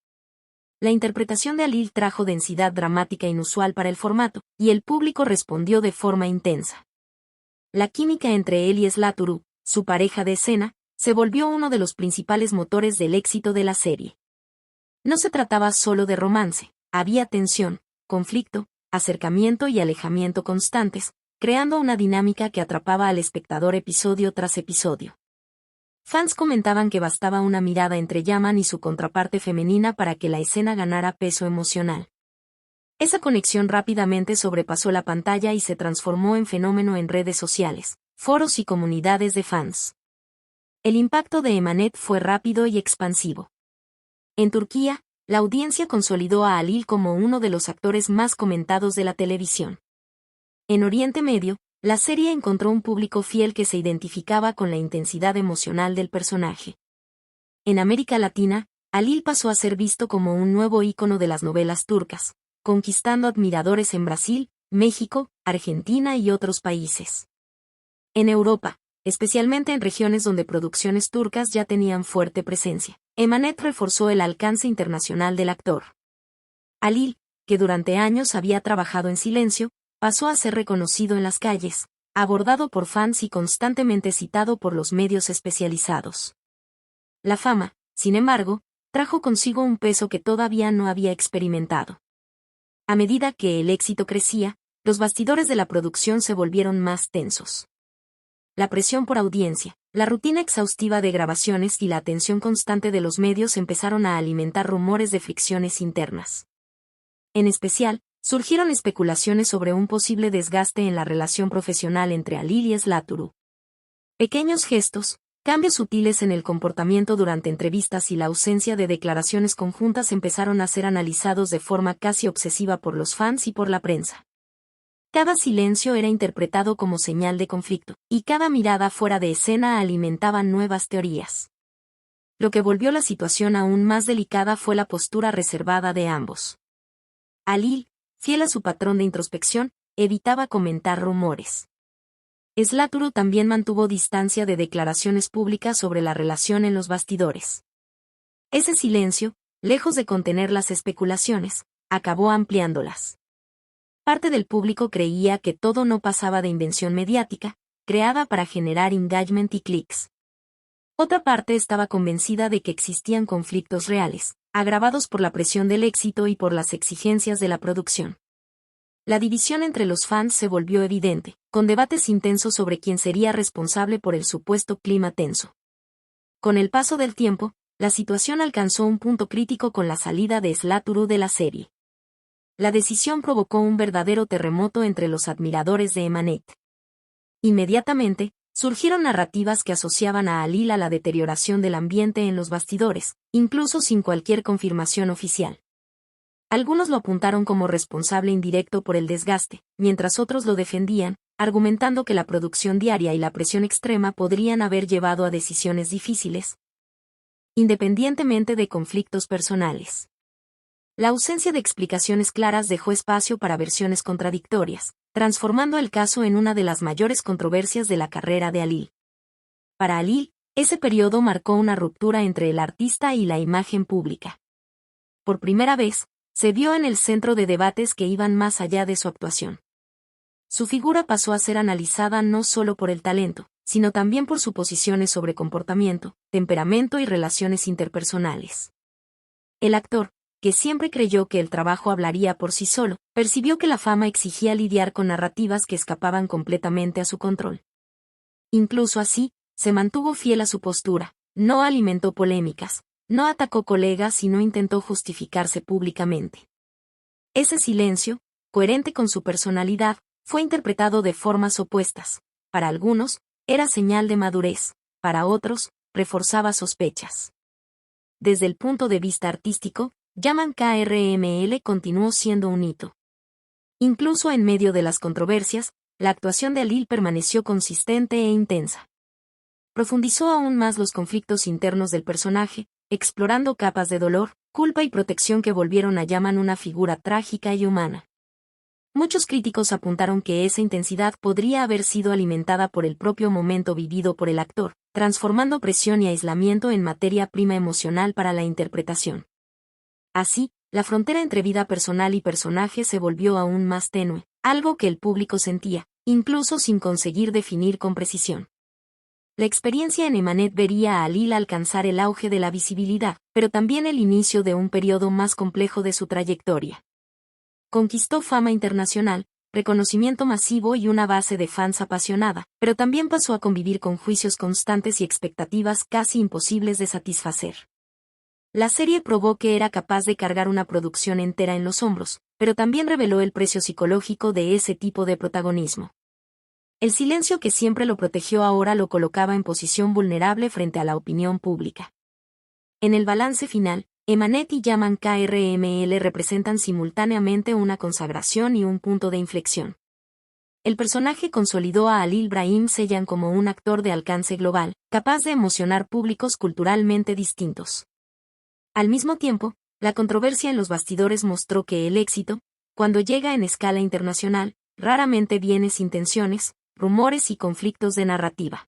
Speaker 3: La interpretación de Alil trajo densidad dramática inusual para el formato, y el público respondió de forma intensa. La química entre él y Zlaturu, su pareja de escena, se volvió uno de los principales motores del éxito de la serie. No se trataba solo de romance, había tensión, conflicto, acercamiento y alejamiento constantes, creando una dinámica que atrapaba al espectador episodio tras episodio. Fans comentaban que bastaba una mirada entre Yaman y su contraparte femenina para que la escena ganara peso emocional. Esa conexión rápidamente sobrepasó la pantalla y se transformó en fenómeno en redes sociales, foros y comunidades de fans. El impacto de Emanet fue rápido y expansivo. En Turquía, la audiencia consolidó a Alil como uno de los actores más comentados de la televisión. En Oriente Medio, la serie encontró un público fiel que se identificaba con la intensidad emocional del personaje. En América Latina, Alil pasó a ser visto como un nuevo ícono de las novelas turcas, conquistando admiradores en Brasil, México, Argentina y otros países. En Europa, especialmente en regiones donde producciones turcas ya tenían fuerte presencia, Emanet reforzó el alcance internacional del actor. Alil, que durante años había trabajado en silencio, pasó a ser reconocido en las calles, abordado por fans y constantemente citado por los medios especializados. La fama, sin embargo, trajo consigo un peso que todavía no había experimentado. A medida que el éxito crecía, los bastidores de la producción se volvieron más tensos. La presión por audiencia, la rutina exhaustiva de grabaciones y la atención constante de los medios empezaron a alimentar rumores de fricciones internas. En especial, surgieron especulaciones sobre un posible desgaste en la relación profesional entre Alil y Zlaturu. Pequeños gestos, cambios sutiles en el comportamiento durante entrevistas y la ausencia de declaraciones conjuntas empezaron a ser analizados de forma casi obsesiva por los fans y por la prensa. Cada silencio era interpretado como señal de conflicto, y cada mirada fuera de escena alimentaba nuevas teorías. Lo que volvió la situación aún más delicada fue la postura reservada de ambos. Alil, fiel a su patrón de introspección, evitaba comentar rumores. Zlaturu también mantuvo distancia de declaraciones públicas sobre la relación en los bastidores. Ese silencio, lejos de contener las especulaciones, acabó ampliándolas. Parte del público creía que todo no pasaba de invención mediática, creada para generar engagement y clics. Otra parte estaba convencida de que existían conflictos reales, agravados por la presión del éxito y por las exigencias de la producción. La división entre los fans se volvió evidente, con debates intensos sobre quién sería responsable por el supuesto clima tenso. Con el paso del tiempo, la situación alcanzó un punto crítico con la salida de Zlaturu de la serie. La decisión provocó un verdadero terremoto entre los admiradores de Emanet. Inmediatamente, surgieron narrativas que asociaban a Alil a la deterioración del ambiente en los bastidores, incluso sin cualquier confirmación oficial. Algunos lo apuntaron como responsable indirecto por el desgaste, mientras otros lo defendían, argumentando que la producción diaria y la presión extrema podrían haber llevado a decisiones difíciles, independientemente de conflictos personales. La ausencia de explicaciones claras dejó espacio para versiones contradictorias, transformando el caso en una de las mayores controversias de la carrera de Alil. Para Alil, ese periodo marcó una ruptura entre el artista y la imagen pública. Por primera vez, se vio en el centro de debates que iban más allá de su actuación. Su figura pasó a ser analizada no solo por el talento, sino también por suposiciones sobre comportamiento, temperamento y relaciones interpersonales. El actor, que siempre creyó que el trabajo hablaría por sí solo, percibió que la fama exigía lidiar con narrativas que escapaban completamente a su control. Incluso así, se mantuvo fiel a su postura, no alimentó polémicas, no atacó colegas y no intentó justificarse públicamente. Ese silencio, coherente con su personalidad, fue interpretado de formas opuestas. Para algunos, era señal de madurez, para otros, reforzaba sospechas. Desde el punto de vista artístico, Yaman KRML continuó siendo un hito. Incluso en medio de las controversias, la actuación de Alil permaneció consistente e intensa. Profundizó aún más los conflictos internos del personaje, explorando capas de dolor, culpa y protección que volvieron a Yaman una figura trágica y humana. Muchos críticos apuntaron que esa intensidad podría haber sido alimentada por el propio momento vivido por el actor, transformando presión y aislamiento en materia prima emocional para la interpretación. Así, la frontera entre vida personal y personaje se volvió aún más tenue, algo que el público sentía, incluso sin conseguir definir con precisión. La experiencia en Emanet vería a Alil alcanzar el auge de la visibilidad, pero también el inicio de un periodo más complejo de su trayectoria. Conquistó fama internacional, reconocimiento masivo y una base de fans apasionada, pero también pasó a convivir con juicios constantes y expectativas casi imposibles de satisfacer. La serie probó que era capaz de cargar una producción entera en los hombros, pero también reveló el precio psicológico de ese tipo de protagonismo. El silencio que siempre lo protegió ahora lo colocaba en posición vulnerable frente a la opinión pública. En el balance final, Emanet y Yaman KRML representan simultáneamente una consagración y un punto de inflexión. El personaje consolidó a Alil Brahim Ceylan como un actor de alcance global, capaz de emocionar públicos culturalmente distintos. Al mismo tiempo, la controversia en los bastidores mostró que el éxito, cuando llega en escala internacional, raramente viene sin tensiones, rumores y conflictos de narrativa.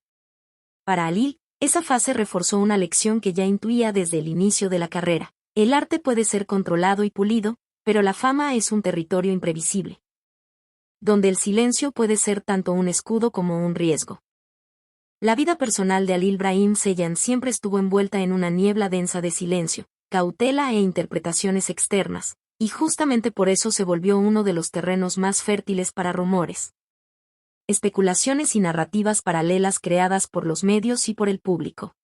Speaker 3: Para Alil, esa fase reforzó una lección que ya intuía desde el inicio de la carrera. El arte puede ser controlado y pulido, pero la fama es un territorio imprevisible, donde el silencio puede ser tanto un escudo como un riesgo. La vida personal de Alil Brahim Ceylan siempre estuvo envuelta en una niebla densa de silencio, cautela e interpretaciones externas, y justamente por eso se volvió uno de los terrenos más fértiles para rumores, especulaciones y narrativas paralelas creadas por los medios y por el público.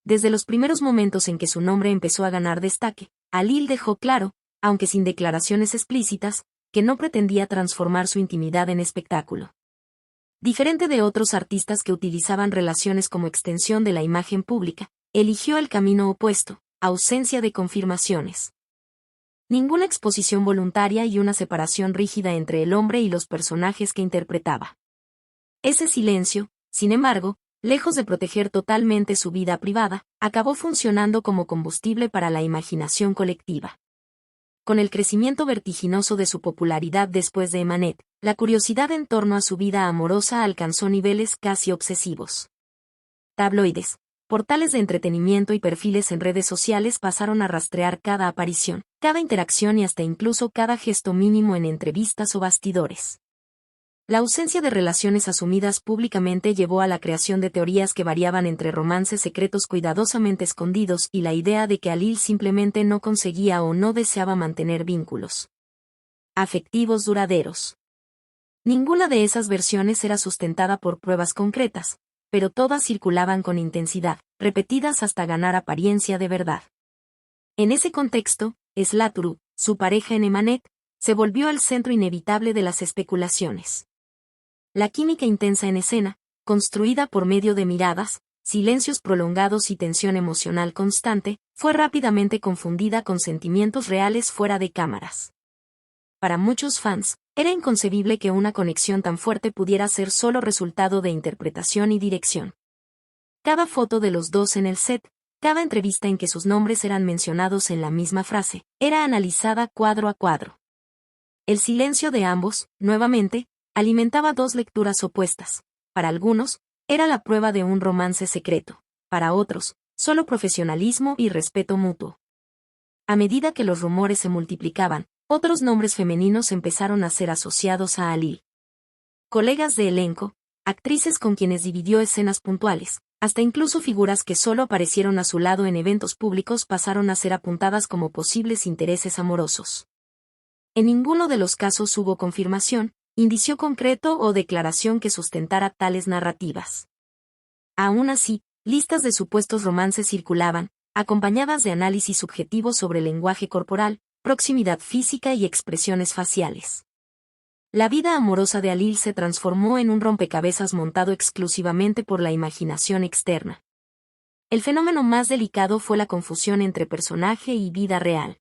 Speaker 3: Desde los primeros momentos en que su nombre empezó a ganar destaque, Halil dejó claro, aunque sin declaraciones explícitas, que no pretendía transformar su intimidad en espectáculo. Diferente de otros artistas que utilizaban relaciones como extensión de la imagen pública, eligió el camino opuesto, ausencia de confirmaciones. Ninguna exposición voluntaria y una separación rígida entre el hombre y los personajes que interpretaba. Ese silencio, sin embargo, lejos de proteger totalmente su vida privada, acabó funcionando como combustible para la imaginación colectiva. Con el crecimiento vertiginoso de su popularidad después de Emanet, la curiosidad en torno a su vida amorosa alcanzó niveles casi obsesivos. Tabloides, portales de entretenimiento y perfiles en redes sociales pasaron a rastrear cada aparición, cada interacción y hasta incluso cada gesto mínimo en entrevistas o bastidores. La ausencia de relaciones asumidas públicamente llevó a la creación de teorías que variaban entre romances secretos cuidadosamente escondidos y la idea de que Halil simplemente no conseguía o no deseaba mantener vínculos afectivos duraderos. Ninguna de esas versiones era sustentada por pruebas concretas, pero todas circulaban con intensidad, repetidas hasta ganar apariencia de verdad. En ese contexto, Slaturu, su pareja en Emanet, se volvió el centro inevitable de las especulaciones. La química intensa en escena, construida por medio de miradas, silencios prolongados y tensión emocional constante, fue rápidamente confundida con sentimientos reales fuera de cámaras. Para muchos fans, era inconcebible que una conexión tan fuerte pudiera ser solo resultado de interpretación y dirección. Cada foto de los dos en el set, cada entrevista en que sus nombres eran mencionados en la misma frase, era analizada cuadro a cuadro. El silencio de ambos, nuevamente, alimentaba dos lecturas opuestas. Para algunos, era la prueba de un romance secreto. Para otros, solo profesionalismo y respeto mutuo. A medida que los rumores se multiplicaban, otros nombres femeninos empezaron a ser asociados a Halil. Colegas de elenco, actrices con quienes dividió escenas puntuales, hasta incluso figuras que solo aparecieron a su lado en eventos públicos pasaron a ser apuntadas como posibles intereses amorosos. En ninguno de los casos hubo confirmación, indicio concreto o declaración que sustentara tales narrativas. Aún así, listas de supuestos romances circulaban, acompañadas de análisis subjetivos sobre lenguaje corporal, proximidad física y expresiones faciales. La vida amorosa de Halil se transformó en un rompecabezas montado exclusivamente por la imaginación externa. El fenómeno más delicado fue la confusión entre personaje y vida real.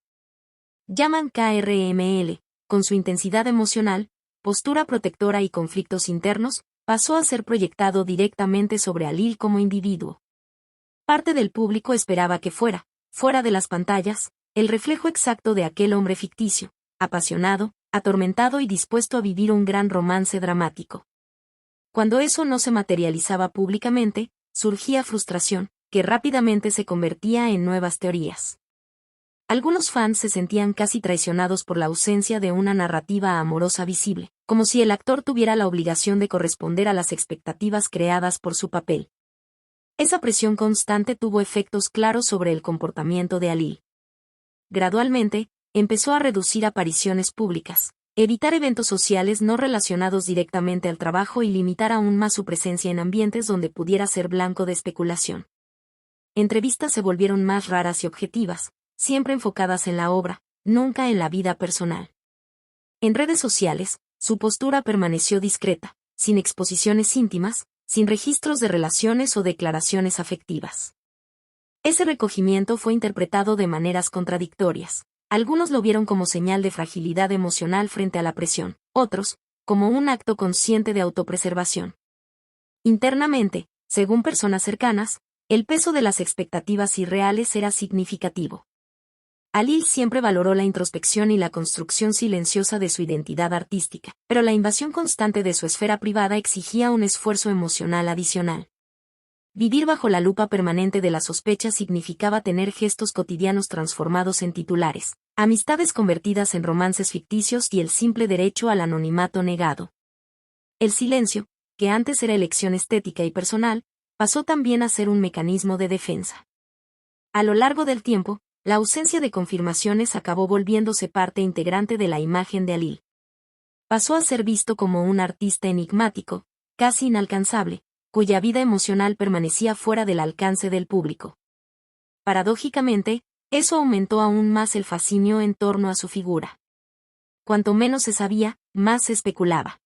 Speaker 3: Llaman KRML, con su intensidad emocional, postura protectora y conflictos internos, pasó a ser proyectado directamente sobre Halil como individuo. Parte del público esperaba que fuera de las pantallas, el reflejo exacto de aquel hombre ficticio, apasionado, atormentado y dispuesto a vivir un gran romance dramático. Cuando eso no se materializaba públicamente, surgía frustración, que rápidamente se convertía en nuevas teorías. Algunos fans se sentían casi traicionados por la ausencia de una narrativa amorosa visible, como si el actor tuviera la obligación de corresponder a las expectativas creadas por su papel. Esa presión constante tuvo efectos claros sobre el comportamiento de Halil. Gradualmente, empezó a reducir apariciones públicas, evitar eventos sociales no relacionados directamente al trabajo y limitar aún más su presencia en ambientes donde pudiera ser blanco de especulación. Entrevistas se volvieron más raras y objetivas, siempre enfocadas en la obra, nunca en la vida personal. En redes sociales, su postura permaneció discreta, sin exposiciones íntimas, sin registros de relaciones o declaraciones afectivas. Ese recogimiento fue interpretado de maneras contradictorias. Algunos lo vieron como señal de fragilidad emocional frente a la presión, otros, como un acto consciente de autopreservación. Internamente, según personas cercanas, el peso de las expectativas irreales era significativo. Halil siempre valoró la introspección y la construcción silenciosa de su identidad artística, pero la invasión constante de su esfera privada exigía un esfuerzo emocional adicional. Vivir bajo la lupa permanente de la sospecha significaba tener gestos cotidianos transformados en titulares, amistades convertidas en romances ficticios y el simple derecho al anonimato negado. El silencio, que antes era elección estética y personal, pasó también a ser un mecanismo de defensa. A lo largo del tiempo, la ausencia de confirmaciones acabó volviéndose parte integrante de la imagen de Alil. Pasó a ser visto como un artista enigmático, casi inalcanzable, cuya vida emocional permanecía fuera del alcance del público. Paradójicamente, eso aumentó aún más el fascinio en torno a su figura. Cuanto menos se sabía, más se especulaba.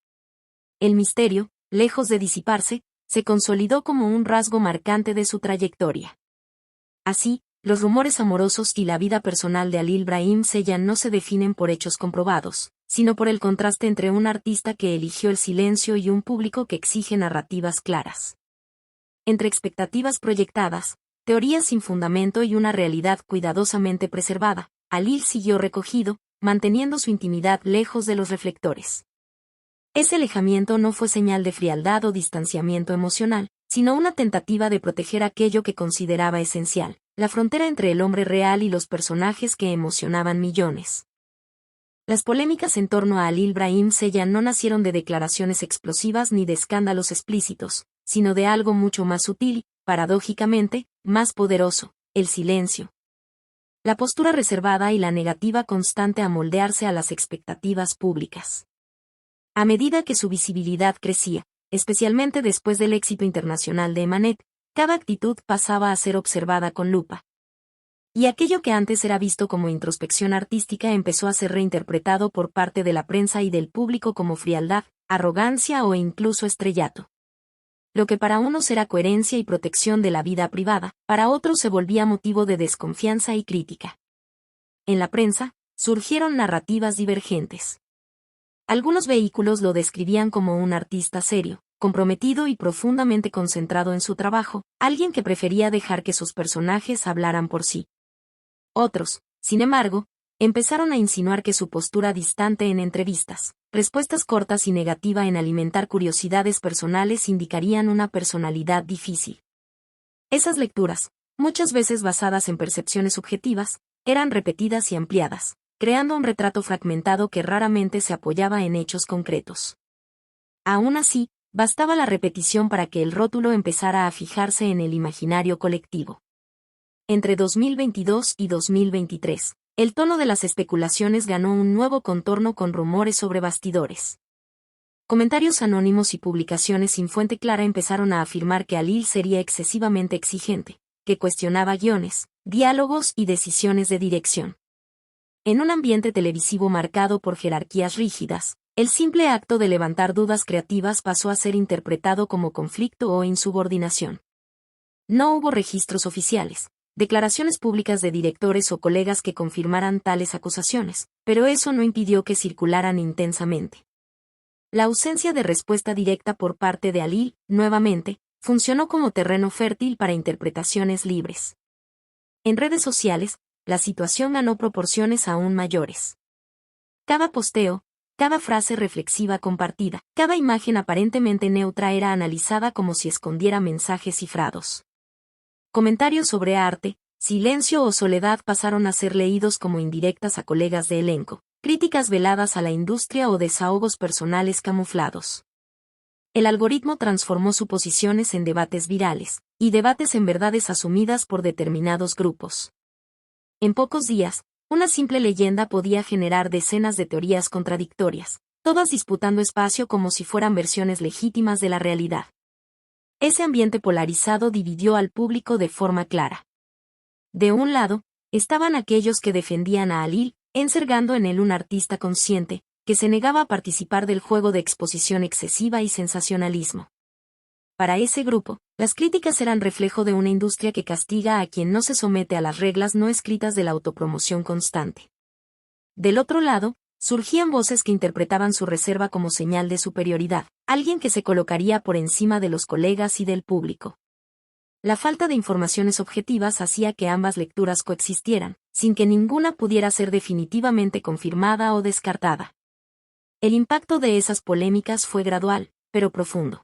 Speaker 3: El misterio, lejos de disiparse, se consolidó como un rasgo marcante de su trayectoria. Así, los rumores amorosos y la vida personal de Alil Brahim Ceyhan no se definen por hechos comprobados, sino por el contraste entre un artista que eligió el silencio y un público que exige narrativas claras. Entre expectativas proyectadas, teorías sin fundamento y una realidad cuidadosamente preservada, Alil siguió recogido, manteniendo su intimidad lejos de los reflectores. Ese alejamiento no fue señal de frialdad o distanciamiento emocional, sino una tentativa de proteger aquello que consideraba esencial, la frontera entre el hombre real y los personajes que emocionaban millones. Las polémicas en torno a Alil Brahim Ceyhan no nacieron de declaraciones explosivas ni de escándalos explícitos, sino de algo mucho más sutil, paradójicamente, más poderoso, el silencio. La postura reservada y la negativa constante a moldearse a las expectativas públicas. A medida que su visibilidad crecía, especialmente después del éxito internacional de Emanet, cada actitud pasaba a ser observada con lupa. Y aquello que antes era visto como introspección artística empezó a ser reinterpretado por parte de la prensa y del público como frialdad, arrogancia o incluso estrellato. Lo que para unos era coherencia y protección de la vida privada, para otros se volvía motivo de desconfianza y crítica. En la prensa, surgieron narrativas divergentes. Algunos vehículos lo describían como un artista serio, comprometido y profundamente concentrado en su trabajo, alguien que prefería dejar que sus personajes hablaran por sí. Otros, sin embargo, empezaron a insinuar que su postura distante en entrevistas, respuestas cortas y negativa en alimentar curiosidades personales indicarían una personalidad difícil. Esas lecturas, muchas veces basadas en percepciones subjetivas, eran repetidas y ampliadas, creando un retrato fragmentado que raramente se apoyaba en hechos concretos. Aún así, bastaba la repetición para que el rótulo empezara a fijarse en el imaginario colectivo. Entre 2022 y 2023, el tono de las especulaciones ganó un nuevo contorno con rumores sobre bastidores. Comentarios anónimos y publicaciones sin fuente clara empezaron a afirmar que Alil sería excesivamente exigente, que cuestionaba guiones, diálogos y decisiones de dirección. En un ambiente televisivo marcado por jerarquías rígidas, el simple acto de levantar dudas creativas pasó a ser interpretado como conflicto o insubordinación. No hubo registros oficiales, declaraciones públicas de directores o colegas que confirmaran tales acusaciones, pero eso no impidió que circularan intensamente. La ausencia de respuesta directa por parte de Alil, nuevamente, funcionó como terreno fértil para interpretaciones libres. En redes sociales, la situación ganó proporciones aún mayores. Cada posteo, cada frase reflexiva compartida, cada imagen aparentemente neutra era analizada como si escondiera mensajes cifrados. Comentarios sobre arte, silencio o soledad pasaron a ser leídos como indirectas a colegas de elenco, críticas veladas a la industria o desahogos personales camuflados. El algoritmo transformó suposiciones en debates virales, y debates en verdades asumidas por determinados grupos. En pocos días, una simple leyenda podía generar decenas de teorías contradictorias, todas disputando espacio como si fueran versiones legítimas de la realidad. Ese ambiente polarizado dividió al público de forma clara. De un lado, estaban aquellos que defendían a Alil, encerrando en él un artista consciente, que se negaba a participar del juego de exposición excesiva y sensacionalismo. Para ese grupo, las críticas eran reflejo de una industria que castiga a quien no se somete a las reglas no escritas de la autopromoción constante. Del otro lado, surgían voces que interpretaban su reserva como señal de superioridad, alguien que se colocaría por encima de los colegas y del público. La falta de informaciones objetivas hacía que ambas lecturas coexistieran, sin que ninguna pudiera ser definitivamente confirmada o descartada. El impacto de esas polémicas fue gradual, pero profundo.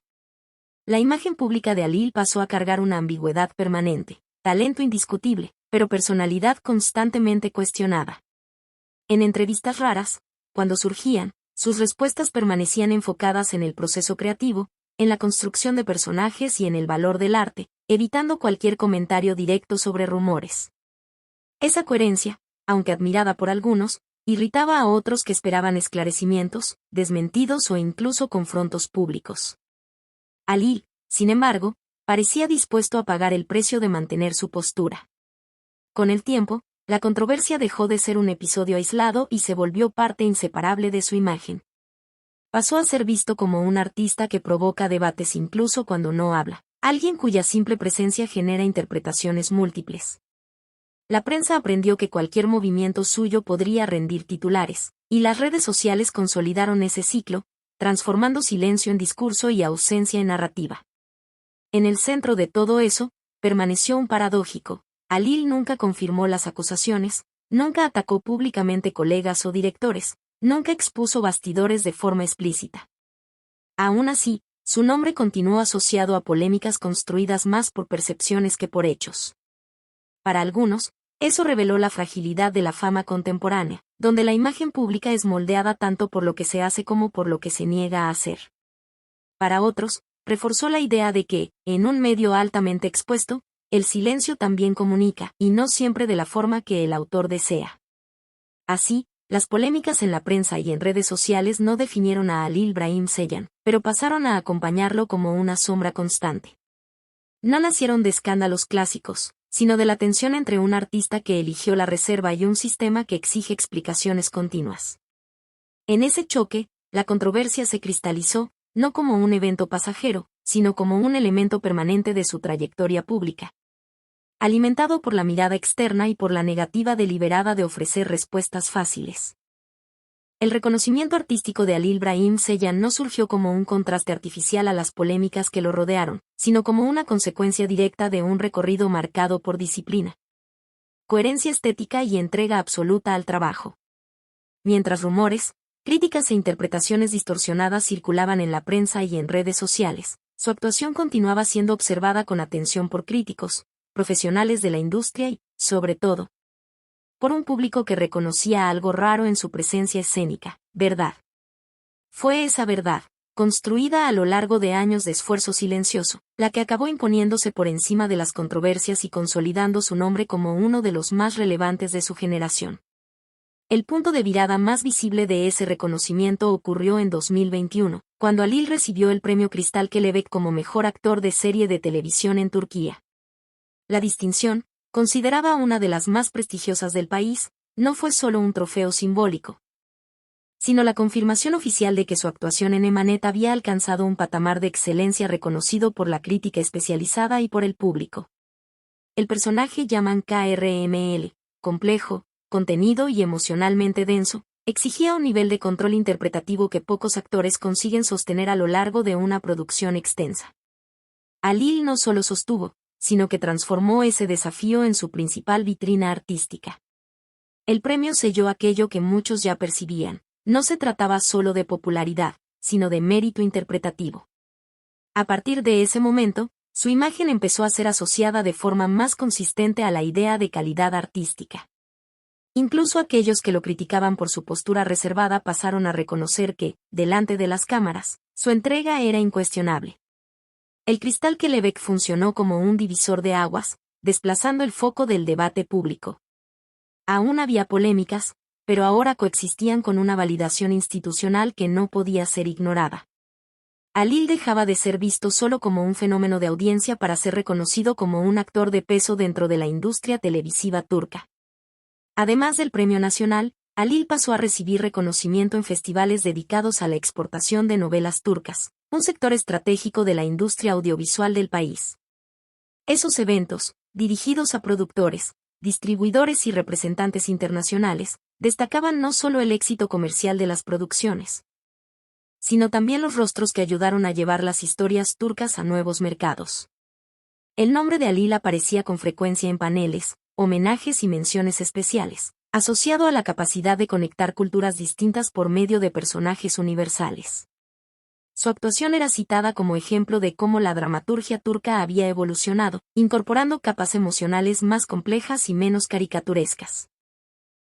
Speaker 3: La imagen pública de Alil pasó a cargar una ambigüedad permanente, talento indiscutible, pero personalidad constantemente cuestionada. En entrevistas raras, cuando surgían, sus respuestas permanecían enfocadas en el proceso creativo, en la construcción de personajes y en el valor del arte, evitando cualquier comentario directo sobre rumores. Esa coherencia, aunque admirada por algunos, irritaba a otros que esperaban esclarecimientos, desmentidos o incluso confrontos públicos. Halil, sin embargo, parecía dispuesto a pagar el precio de mantener su postura. Con el tiempo, la controversia dejó de ser un episodio aislado y se volvió parte inseparable de su imagen. Pasó a ser visto como un artista que provoca debates incluso cuando no habla, alguien cuya simple presencia genera interpretaciones múltiples. La prensa aprendió que cualquier movimiento suyo podría rendir titulares, y las redes sociales consolidaron ese ciclo, transformando silencio en discurso y ausencia en narrativa. En el centro de todo eso, permaneció un paradójico. Halil nunca confirmó las acusaciones, nunca atacó públicamente colegas o directores, nunca expuso bastidores de forma explícita. Aún así, su nombre continuó asociado a polémicas construidas más por percepciones que por hechos. Para algunos, eso reveló la fragilidad de la fama contemporánea, donde la imagen pública es moldeada tanto por lo que se hace como por lo que se niega a hacer. Para otros, reforzó la idea de que, en un medio altamente expuesto, el silencio también comunica, y no siempre de la forma que el autor desea. Así, las polémicas en la prensa y en redes sociales no definieron a Halil Brahim Ceyhan, pero pasaron a acompañarlo como una sombra constante. No nacieron de escándalos clásicos, sino de la tensión entre un artista que eligió la reserva y un sistema que exige explicaciones continuas. En ese choque, la controversia se cristalizó, no como un evento pasajero, sino como un elemento permanente de su trayectoria pública. Alimentado por la mirada externa y por la negativa deliberada de ofrecer respuestas fáciles. El reconocimiento artístico de Halil Brahim Ceyhan no surgió como un contraste artificial a las polémicas que lo rodearon, sino como una consecuencia directa de un recorrido marcado por disciplina, coherencia estética y entrega absoluta al trabajo. Mientras rumores, críticas e interpretaciones distorsionadas circulaban en la prensa y en redes sociales, su actuación continuaba siendo observada con atención por críticos, profesionales de la industria y, sobre todo, por un público que reconocía algo raro en su presencia escénica, verdad. Fue esa verdad, construida a lo largo de años de esfuerzo silencioso, la que acabó imponiéndose por encima de las controversias y consolidando su nombre como uno de los más relevantes de su generación. El punto de virada más visible de ese reconocimiento ocurrió en 2021, cuando Halil recibió el premio Cristal Kelebek como mejor actor de serie de televisión en Turquía. La distinción, considerada una de las más prestigiosas del país, no fue solo un trofeo simbólico, sino la confirmación oficial de que su actuación en Emanet había alcanzado un patamar de excelencia reconocido por la crítica especializada y por el público. El personaje Yaman KRML, complejo, contenido y emocionalmente denso, exigía un nivel de control interpretativo que pocos actores consiguen sostener a lo largo de una producción extensa. Halil no solo sostuvo, sino que transformó ese desafío en su principal vitrina artística. El premio selló aquello que muchos ya percibían, no se trataba solo de popularidad, sino de mérito interpretativo. A partir de ese momento, su imagen empezó a ser asociada de forma más consistente a la idea de calidad artística. Incluso aquellos que lo criticaban por su postura reservada pasaron a reconocer que, delante de las cámaras, su entrega era incuestionable. El Cristal Kelebek funcionó como un divisor de aguas, desplazando el foco del debate público. Aún había polémicas, pero ahora coexistían con una validación institucional que no podía ser ignorada. Halil dejaba de ser visto solo como un fenómeno de audiencia para ser reconocido como un actor de peso dentro de la industria televisiva turca. Además del premio nacional, Halil pasó a recibir reconocimiento en festivales dedicados a la exportación de novelas turcas, un sector estratégico de la industria audiovisual del país. Esos eventos, dirigidos a productores, distribuidores y representantes internacionales, destacaban no solo el éxito comercial de las producciones, sino también los rostros que ayudaron a llevar las historias turcas a nuevos mercados. El nombre de Halil aparecía con frecuencia en paneles, homenajes y menciones especiales, asociado a la capacidad de conectar culturas distintas por medio de personajes universales. Su actuación era citada como ejemplo de cómo la dramaturgia turca había evolucionado, incorporando capas emocionales más complejas y menos caricaturescas.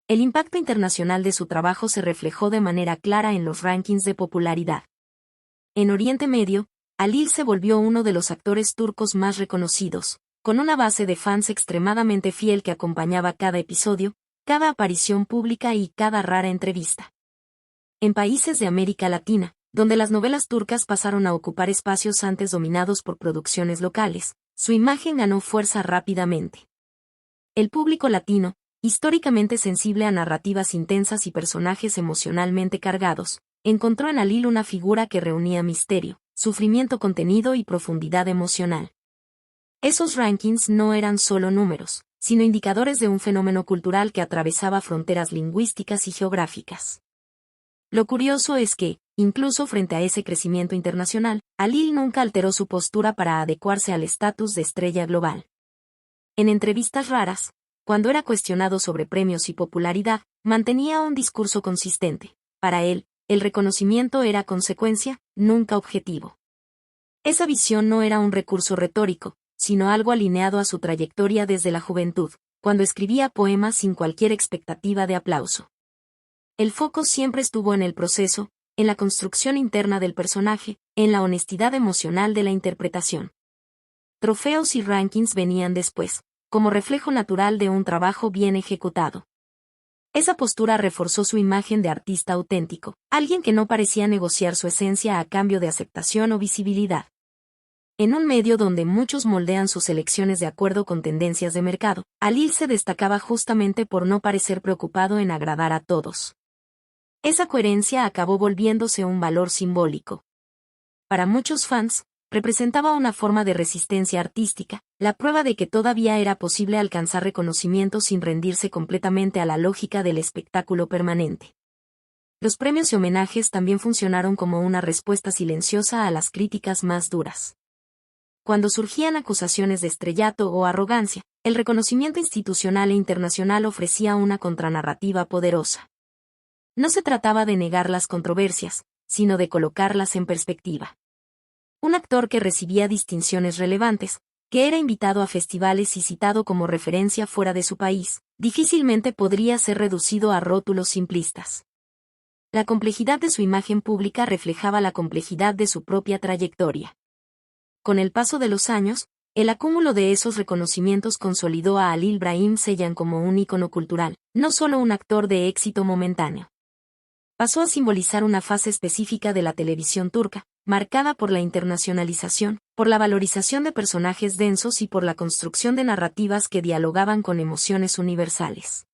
Speaker 3: El impacto internacional de su trabajo se reflejó de manera clara en los rankings de popularidad. En Oriente Medio, Halil se volvió uno de los actores turcos más reconocidos, con una base de fans extremadamente fiel que acompañaba cada episodio, cada aparición pública y cada rara entrevista. En países de América Latina, donde las novelas turcas pasaron a ocupar espacios antes dominados por producciones locales, su imagen ganó fuerza rápidamente. El público latino, históricamente sensible a narrativas intensas y personajes emocionalmente cargados, encontró en Halil una figura que reunía misterio, sufrimiento contenido y profundidad emocional. Esos rankings no eran solo números, sino indicadores de un fenómeno cultural que atravesaba fronteras lingüísticas y geográficas. Lo curioso es que, incluso frente a ese crecimiento internacional, Halil nunca alteró su postura para adecuarse al estatus de estrella global. En entrevistas raras, cuando era cuestionado sobre premios y popularidad, mantenía un discurso consistente. Para él, el reconocimiento era consecuencia, nunca objetivo. Esa visión no era un recurso retórico, sino algo alineado a su trayectoria desde la juventud, cuando escribía poemas sin cualquier expectativa de aplauso. El foco siempre estuvo en el proceso, en la construcción interna del personaje, en la honestidad emocional de la interpretación. Trofeos y rankings venían después, como reflejo natural de un trabajo bien ejecutado. Esa postura reforzó su imagen de artista auténtico, alguien que no parecía negociar su esencia a cambio de aceptación o visibilidad. En un medio donde muchos moldean sus elecciones de acuerdo con tendencias de mercado, Halil se destacaba justamente por no parecer preocupado en agradar a todos. Esa coherencia acabó volviéndose un valor simbólico. Para muchos fans, representaba una forma de resistencia artística, la prueba de que todavía era posible alcanzar reconocimiento sin rendirse completamente a la lógica del espectáculo permanente. Los premios y homenajes también funcionaron como una respuesta silenciosa a las críticas más duras. Cuando surgían acusaciones de estrellato o arrogancia, el reconocimiento institucional e internacional ofrecía una contranarrativa poderosa. No se trataba de negar las controversias, sino de colocarlas en perspectiva. Un actor que recibía distinciones relevantes, que era invitado a festivales y citado como referencia fuera de su país, difícilmente podría ser reducido a rótulos simplistas. La complejidad de su imagen pública reflejaba la complejidad de su propia trayectoria. Con el paso de los años, el acúmulo de esos reconocimientos consolidó a Halil Brahim Ceylan como un ícono cultural, no solo un actor de éxito momentáneo. Pasó a simbolizar una fase específica de la televisión turca, marcada por la internacionalización, por la valorización de personajes densos y por la construcción de narrativas que dialogaban con emociones universales.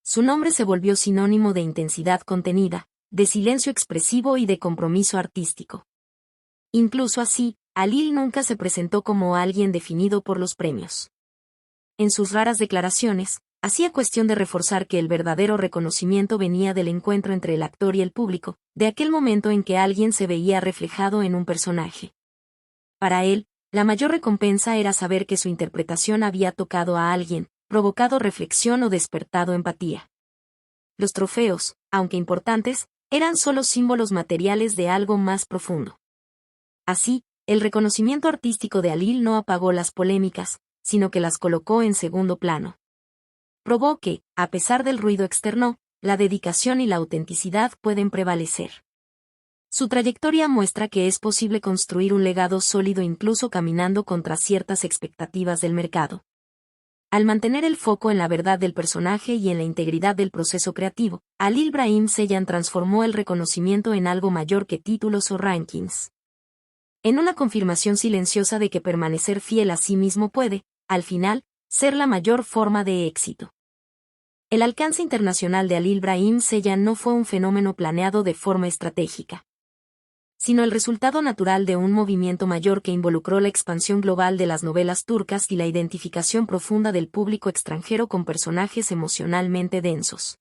Speaker 3: Su nombre se volvió sinónimo de intensidad contenida, de silencio expresivo y de compromiso artístico. Incluso así, Halil nunca se presentó como alguien definido por los premios. En sus raras declaraciones, hacía cuestión de reforzar que el verdadero reconocimiento venía del encuentro entre el actor y el público, de aquel momento en que alguien se veía reflejado en un personaje. Para él, la mayor recompensa era saber que su interpretación había tocado a alguien, provocado reflexión o despertado empatía. Los trofeos, aunque importantes, eran solo símbolos materiales de algo más profundo. Así, el reconocimiento artístico de Halil no apagó las polémicas, sino que las colocó en segundo plano. Probó que, a pesar del ruido externo, la dedicación y la autenticidad pueden prevalecer. Su trayectoria muestra que es posible construir un legado sólido incluso caminando contra ciertas expectativas del mercado. Al mantener el foco en la verdad del personaje y en la integridad del proceso creativo, Halil Brahim Ceylan transformó el reconocimiento en algo mayor que títulos o rankings. En una confirmación silenciosa de que permanecer fiel a sí mismo puede, al final, ser la mayor forma de éxito. El alcance internacional de Halil Brahim Ceylan no fue un fenómeno planeado de forma estratégica, sino el resultado natural de un movimiento mayor que involucró la expansión global de las novelas turcas y la identificación profunda del público extranjero con personajes emocionalmente densos.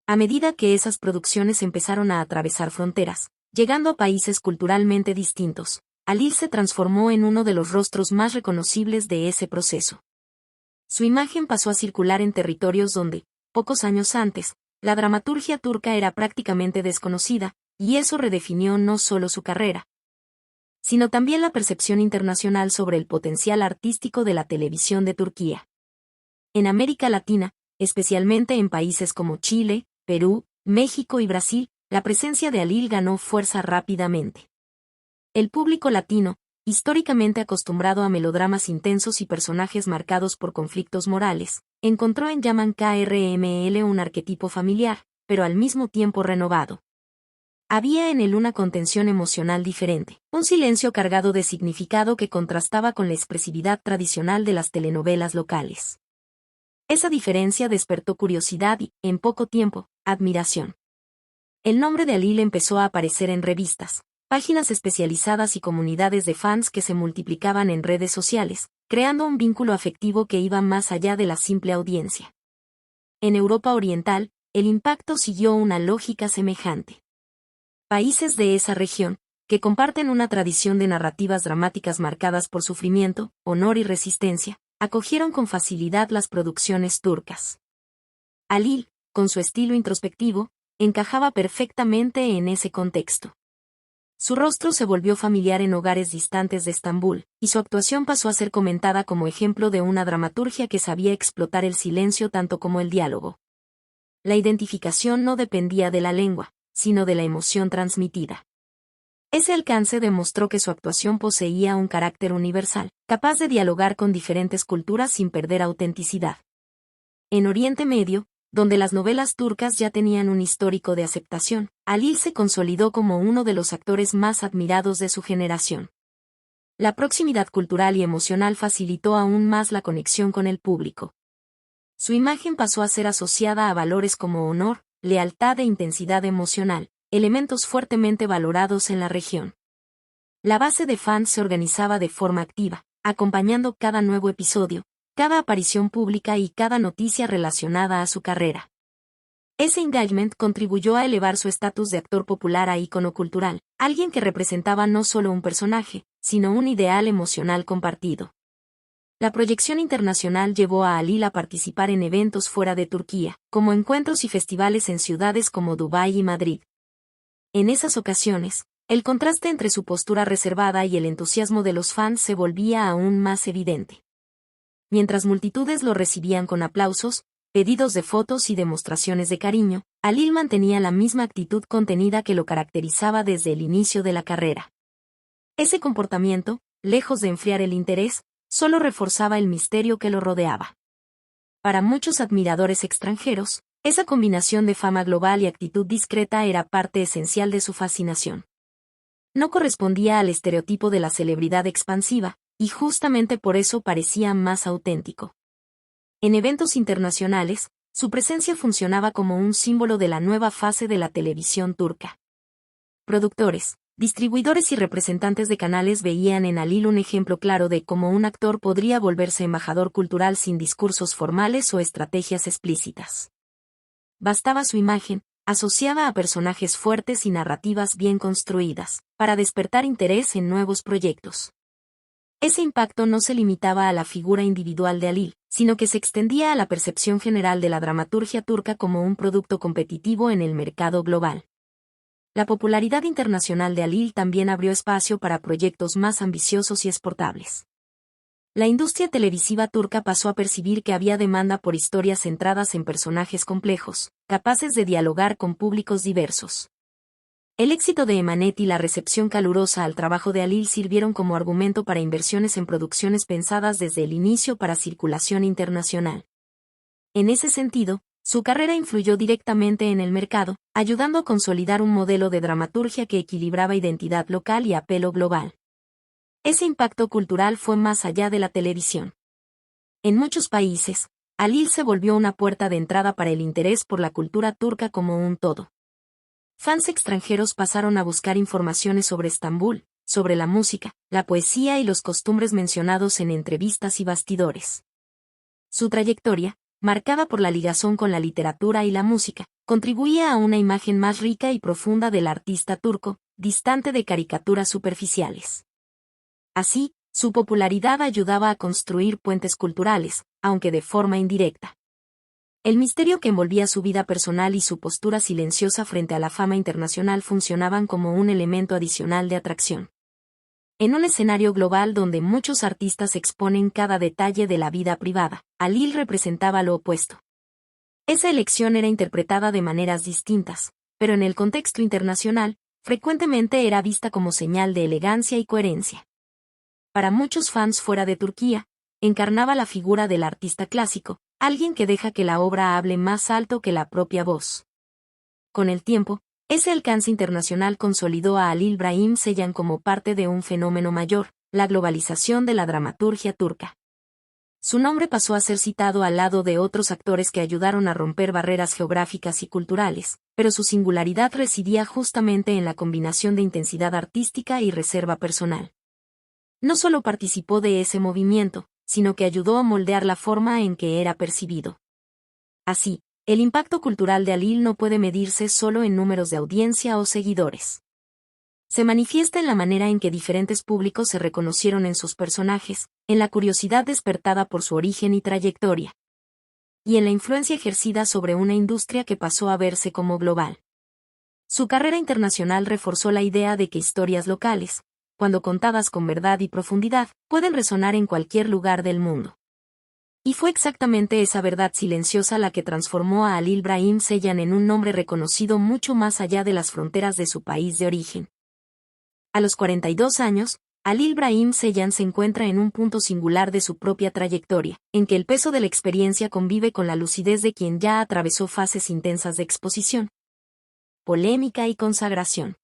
Speaker 3: A medida que esas producciones empezaron a atravesar fronteras, llegando a países culturalmente distintos, Halil se transformó en uno de los rostros más reconocibles de ese proceso. Su imagen pasó a circular en territorios donde, pocos años antes, la dramaturgia turca era prácticamente desconocida, y eso redefinió no solo su carrera, sino también la percepción internacional sobre el potencial artístico de la televisión de Turquía. En América Latina, especialmente en países como Chile, Perú, México y Brasil, la presencia de Halil ganó fuerza rápidamente. El público latino, históricamente acostumbrado a melodramas intensos y personajes marcados por conflictos morales, encontró en Yaman Krml un arquetipo familiar, pero al mismo tiempo renovado. Había en él una contención emocional diferente, un silencio cargado de significado que contrastaba con la expresividad tradicional de las telenovelas locales. Esa diferencia despertó curiosidad y, en poco tiempo, admiración. El nombre de Alil empezó a aparecer en revistas, páginas especializadas y comunidades de fans que se multiplicaban en redes sociales, creando un vínculo afectivo que iba más allá de la simple audiencia. En Europa Oriental, el impacto siguió una lógica semejante. Países de esa región, que comparten una tradición de narrativas dramáticas marcadas por sufrimiento, honor y resistencia, acogieron con facilidad las producciones turcas. Alil, con su estilo introspectivo, encajaba perfectamente en ese contexto. Su rostro se volvió familiar en hogares distantes de Estambul, y su actuación pasó a ser comentada como ejemplo de una dramaturgia que sabía explotar el silencio tanto como el diálogo. La identificación no dependía de la lengua, sino de la emoción transmitida. Ese alcance demostró que su actuación poseía un carácter universal, capaz de dialogar con diferentes culturas sin perder autenticidad. En Oriente Medio, donde las novelas turcas ya tenían un histórico de aceptación, Alil se consolidó como uno de los actores más admirados de su generación. La proximidad cultural y emocional facilitó aún más la conexión con el público. Su imagen pasó a ser asociada a valores como honor, lealtad e intensidad emocional, elementos fuertemente valorados en la región. La base de fans se organizaba de forma activa, acompañando cada nuevo episodio, cada aparición pública y cada noticia relacionada a su carrera. Ese engagement contribuyó a elevar su estatus de actor popular a ícono cultural, alguien que representaba no solo un personaje, sino un ideal emocional compartido. La proyección internacional llevó a Alil a participar en eventos fuera de Turquía, como encuentros y festivales en ciudades como Dubái y Madrid. En esas ocasiones, el contraste entre su postura reservada y el entusiasmo de los fans se volvía aún más evidente. Mientras multitudes lo recibían con aplausos, pedidos de fotos y demostraciones de cariño, Alil mantenía la misma actitud contenida que lo caracterizaba desde el inicio de la carrera. Ese comportamiento, lejos de enfriar el interés, solo reforzaba el misterio que lo rodeaba. Para muchos admiradores extranjeros, esa combinación de fama global y actitud discreta era parte esencial de su fascinación. No correspondía al estereotipo de la celebridad expansiva, y justamente por eso parecía más auténtico. En eventos internacionales, su presencia funcionaba como un símbolo de la nueva fase de la televisión turca. Productores, distribuidores y representantes de canales veían en Alil un ejemplo claro de cómo un actor podría volverse embajador cultural sin discursos formales o estrategias explícitas. Bastaba su imagen, asociada a personajes fuertes y narrativas bien construidas, para despertar interés en nuevos proyectos. Ese impacto no se limitaba a la figura individual de Alil, sino que se extendía a la percepción general de la dramaturgia turca como un producto competitivo en el mercado global. La popularidad internacional de Alil también abrió espacio para proyectos más ambiciosos y exportables. La industria televisiva turca pasó a percibir que había demanda por historias centradas en personajes complejos, capaces de dialogar con públicos diversos. El éxito de Emanet y la recepción calurosa al trabajo de Alil sirvieron como argumento para inversiones en producciones pensadas desde el inicio para circulación internacional. En ese sentido, su carrera influyó directamente en el mercado, ayudando a consolidar un modelo de dramaturgia que equilibraba identidad local y apelo global. Ese impacto cultural fue más allá de la televisión. En muchos países, Alil se volvió una puerta de entrada para el interés por la cultura turca como un todo. Fans extranjeros pasaron a buscar informaciones sobre Estambul, sobre la música, la poesía y los costumbres mencionados en entrevistas y bastidores. Su trayectoria, marcada por la ligazón con la literatura y la música, contribuía a una imagen más rica y profunda del artista turco, distante de caricaturas superficiales. Así, su popularidad ayudaba a construir puentes culturales, aunque de forma indirecta. El misterio que envolvía su vida personal y su postura silenciosa frente a la fama internacional funcionaban como un elemento adicional de atracción. En un escenario global donde muchos artistas exponen cada detalle de la vida privada, Alil representaba lo opuesto. Esa elección era interpretada de maneras distintas, pero en el contexto internacional, frecuentemente era vista como señal de elegancia y coherencia. para muchos fans fuera de Turquía, encarnaba la figura del artista clásico, alguien que deja que la obra hable más alto que la propia voz. Con el tiempo, ese alcance internacional consolidó a Halil Brahim Ceylan como parte de un fenómeno mayor, la globalización de la dramaturgia turca. Su nombre pasó a ser citado al lado de otros actores que ayudaron a romper barreras geográficas y culturales, pero su singularidad residía justamente en la combinación de intensidad artística y reserva personal. No solo participó de ese movimiento, sino que ayudó a moldear la forma en que era percibido. Así, el impacto cultural de Halil no puede medirse solo en números de audiencia o seguidores. Se manifiesta en la manera en que diferentes públicos se reconocieron en sus personajes, en la curiosidad despertada por su origen y trayectoria, y en la influencia ejercida sobre una industria que pasó a verse como global. Su carrera internacional reforzó la idea de que historias locales, cuando contadas con verdad y profundidad, pueden resonar en cualquier lugar del mundo. Y fue exactamente esa verdad silenciosa la que transformó a Halil Brahim Ceylan en un nombre reconocido mucho más allá de las fronteras de su país de origen. A los 42 años, Halil Brahim Ceylan se encuentra en un punto singular de su propia trayectoria, en que el peso de la experiencia convive con la lucidez de quien ya atravesó fases intensas de exposición, polémica y consagración.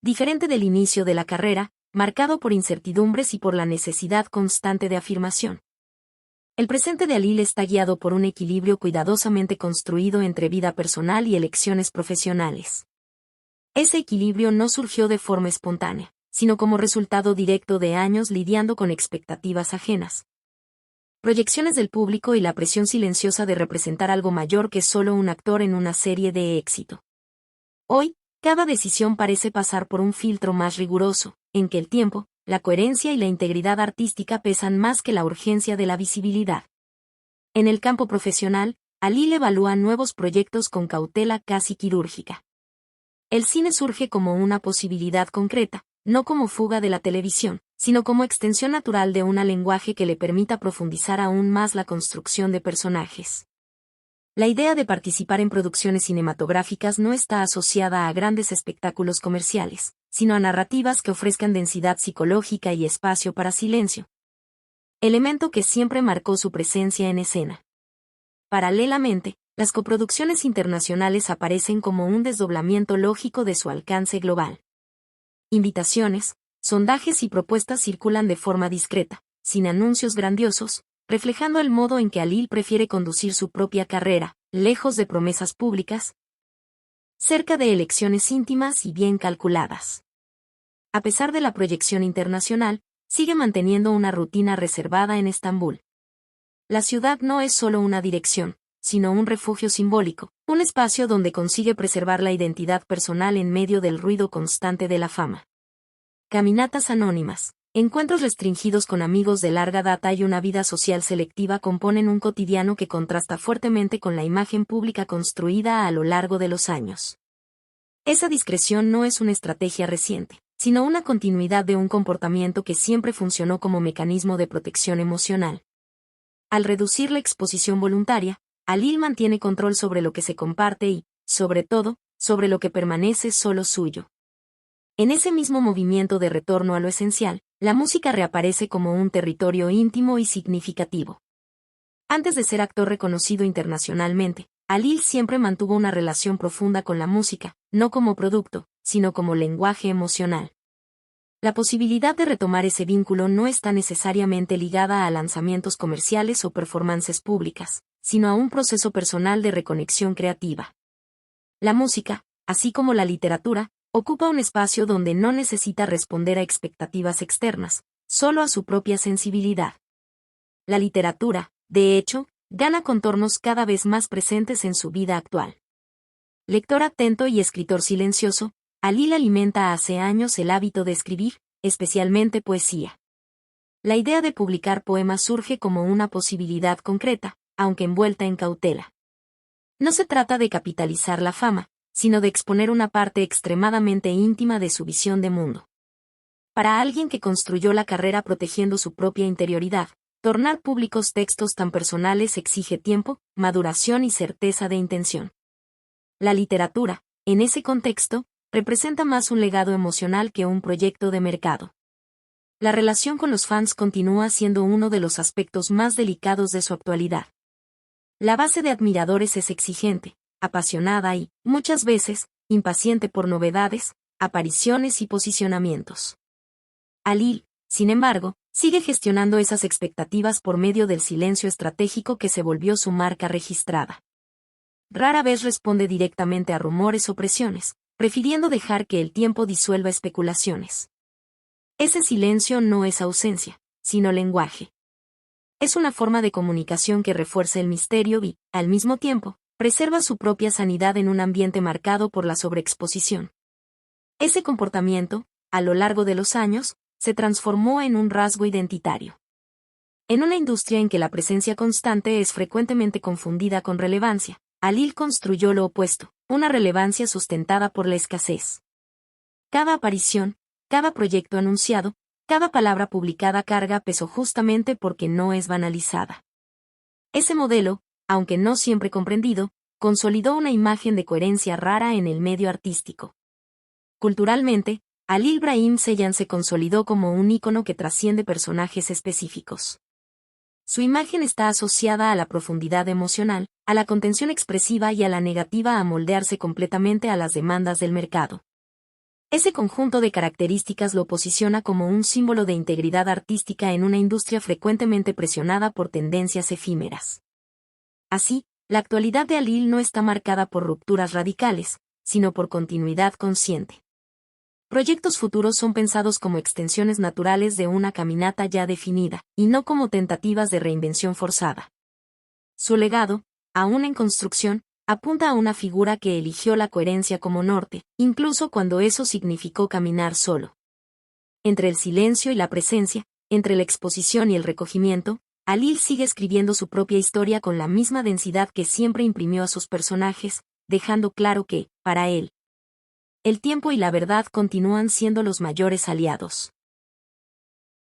Speaker 3: Diferente del inicio de la carrera, marcado por incertidumbres y por la necesidad constante de afirmación. El presente de Halil está guiado por un equilibrio cuidadosamente construido entre vida personal y elecciones profesionales. Ese equilibrio no surgió de forma espontánea, sino como resultado directo de años lidiando con expectativas ajenas, proyecciones del público y la presión silenciosa de representar algo mayor que solo un actor en una serie de éxito. Hoy, cada decisión parece pasar por un filtro más riguroso, en que el tiempo, la coherencia y la integridad artística pesan más que la urgencia de la visibilidad. En el campo profesional, Halil evalúa nuevos proyectos con cautela casi quirúrgica. El cine surge como una posibilidad concreta, no como fuga de la televisión, sino como extensión natural de un lenguaje que le permita profundizar aún más la construcción de personajes. La idea de participar en producciones cinematográficas no está asociada a grandes espectáculos comerciales, sino a narrativas que ofrezcan densidad psicológica y espacio para silencio, elemento que siempre marcó su presencia en escena. Paralelamente, las coproducciones internacionales aparecen como un desdoblamiento lógico de su alcance global. Invitaciones, sondajes y propuestas circulan de forma discreta, sin anuncios grandiosos, reflejando el modo en que Halil prefiere conducir su propia carrera, lejos de promesas públicas, cerca de elecciones íntimas y bien calculadas. A pesar de la proyección internacional, sigue manteniendo una rutina reservada en Estambul. La ciudad no es solo una dirección, sino un refugio simbólico, un espacio donde consigue preservar la identidad personal en medio del ruido constante de la fama. Caminatas anónimas, encuentros restringidos con amigos de larga data y una vida social selectiva componen un cotidiano que contrasta fuertemente con la imagen pública construida a lo largo de los años. Esa discreción no es una estrategia reciente, sino una continuidad de un comportamiento que siempre funcionó como mecanismo de protección emocional. Al reducir la exposición voluntaria, Halil mantiene control sobre lo que se comparte y, sobre todo, sobre lo que permanece solo suyo. En ese mismo movimiento de retorno a lo esencial, la música reaparece como un territorio íntimo y significativo. Antes de ser actor reconocido internacionalmente, Halil siempre mantuvo una relación profunda con la música, no como producto, sino como lenguaje emocional. La posibilidad de retomar ese vínculo no está necesariamente ligada a lanzamientos comerciales o performances públicas, sino a un proceso personal de reconexión creativa. La música, así como la literatura, ocupa un espacio donde no necesita responder a expectativas externas, solo a su propia sensibilidad. La literatura, de hecho, gana contornos cada vez más presentes en su vida actual. Lector atento y escritor silencioso, Halil alimenta hace años el hábito de escribir, especialmente poesía. La idea de publicar poemas surge como una posibilidad concreta, aunque envuelta en cautela. No se trata de capitalizar la fama, sino de exponer una parte extremadamente íntima de su visión de mundo. Para alguien que construyó la carrera protegiendo su propia interioridad, tornar públicos textos tan personales exige tiempo, maduración y certeza de intención. La literatura, en ese contexto, representa más un legado emocional que un proyecto de mercado. la relación con los fans continúa siendo uno de los aspectos más delicados de su actualidad. La base de admiradores es exigente, apasionada y, muchas veces, impaciente por novedades, apariciones y posicionamientos. Alil, sin embargo, sigue gestionando esas expectativas por medio del silencio estratégico que se volvió su marca registrada. Rara vez responde directamente a rumores o presiones, prefiriendo dejar que el tiempo disuelva especulaciones. Ese silencio no es ausencia, sino lenguaje. Es una forma de comunicación que refuerza el misterio y, al mismo tiempo, preserva su propia sanidad en un ambiente marcado por la sobreexposición. Ese comportamiento, a lo largo de los años, se transformó en un rasgo identitario. En una industria en que la presencia constante es frecuentemente confundida con relevancia, Alil construyó lo opuesto, una relevancia sustentada por la escasez. Cada aparición, cada proyecto anunciado, cada palabra publicada carga peso justamente porque no es banalizada. Ese modelo, aunque no siempre comprendido, consolidó una imagen de coherencia rara en el medio artístico. Culturalmente, Alil Brahim Ceylan se consolidó como un ícono que trasciende personajes específicos. Su imagen está asociada a la profundidad emocional, a la contención expresiva y a la negativa a moldearse completamente a las demandas del mercado. Ese conjunto de características lo posiciona como un símbolo de integridad artística en una industria frecuentemente presionada por tendencias efímeras. Así, la actualidad de Alil no está marcada por rupturas radicales, sino por continuidad consciente. Proyectos futuros son pensados como extensiones naturales de una caminata ya definida, y no como tentativas de reinvención forzada. Su legado, aún en construcción, apunta a una figura que eligió la coherencia como norte, incluso cuando eso significó caminar solo. Entre el silencio y la presencia, entre la exposición y el recogimiento, Alil sigue escribiendo su propia historia con la misma densidad que siempre imprimió a sus personajes, dejando claro que, para él, el tiempo y la verdad continúan siendo los mayores aliados.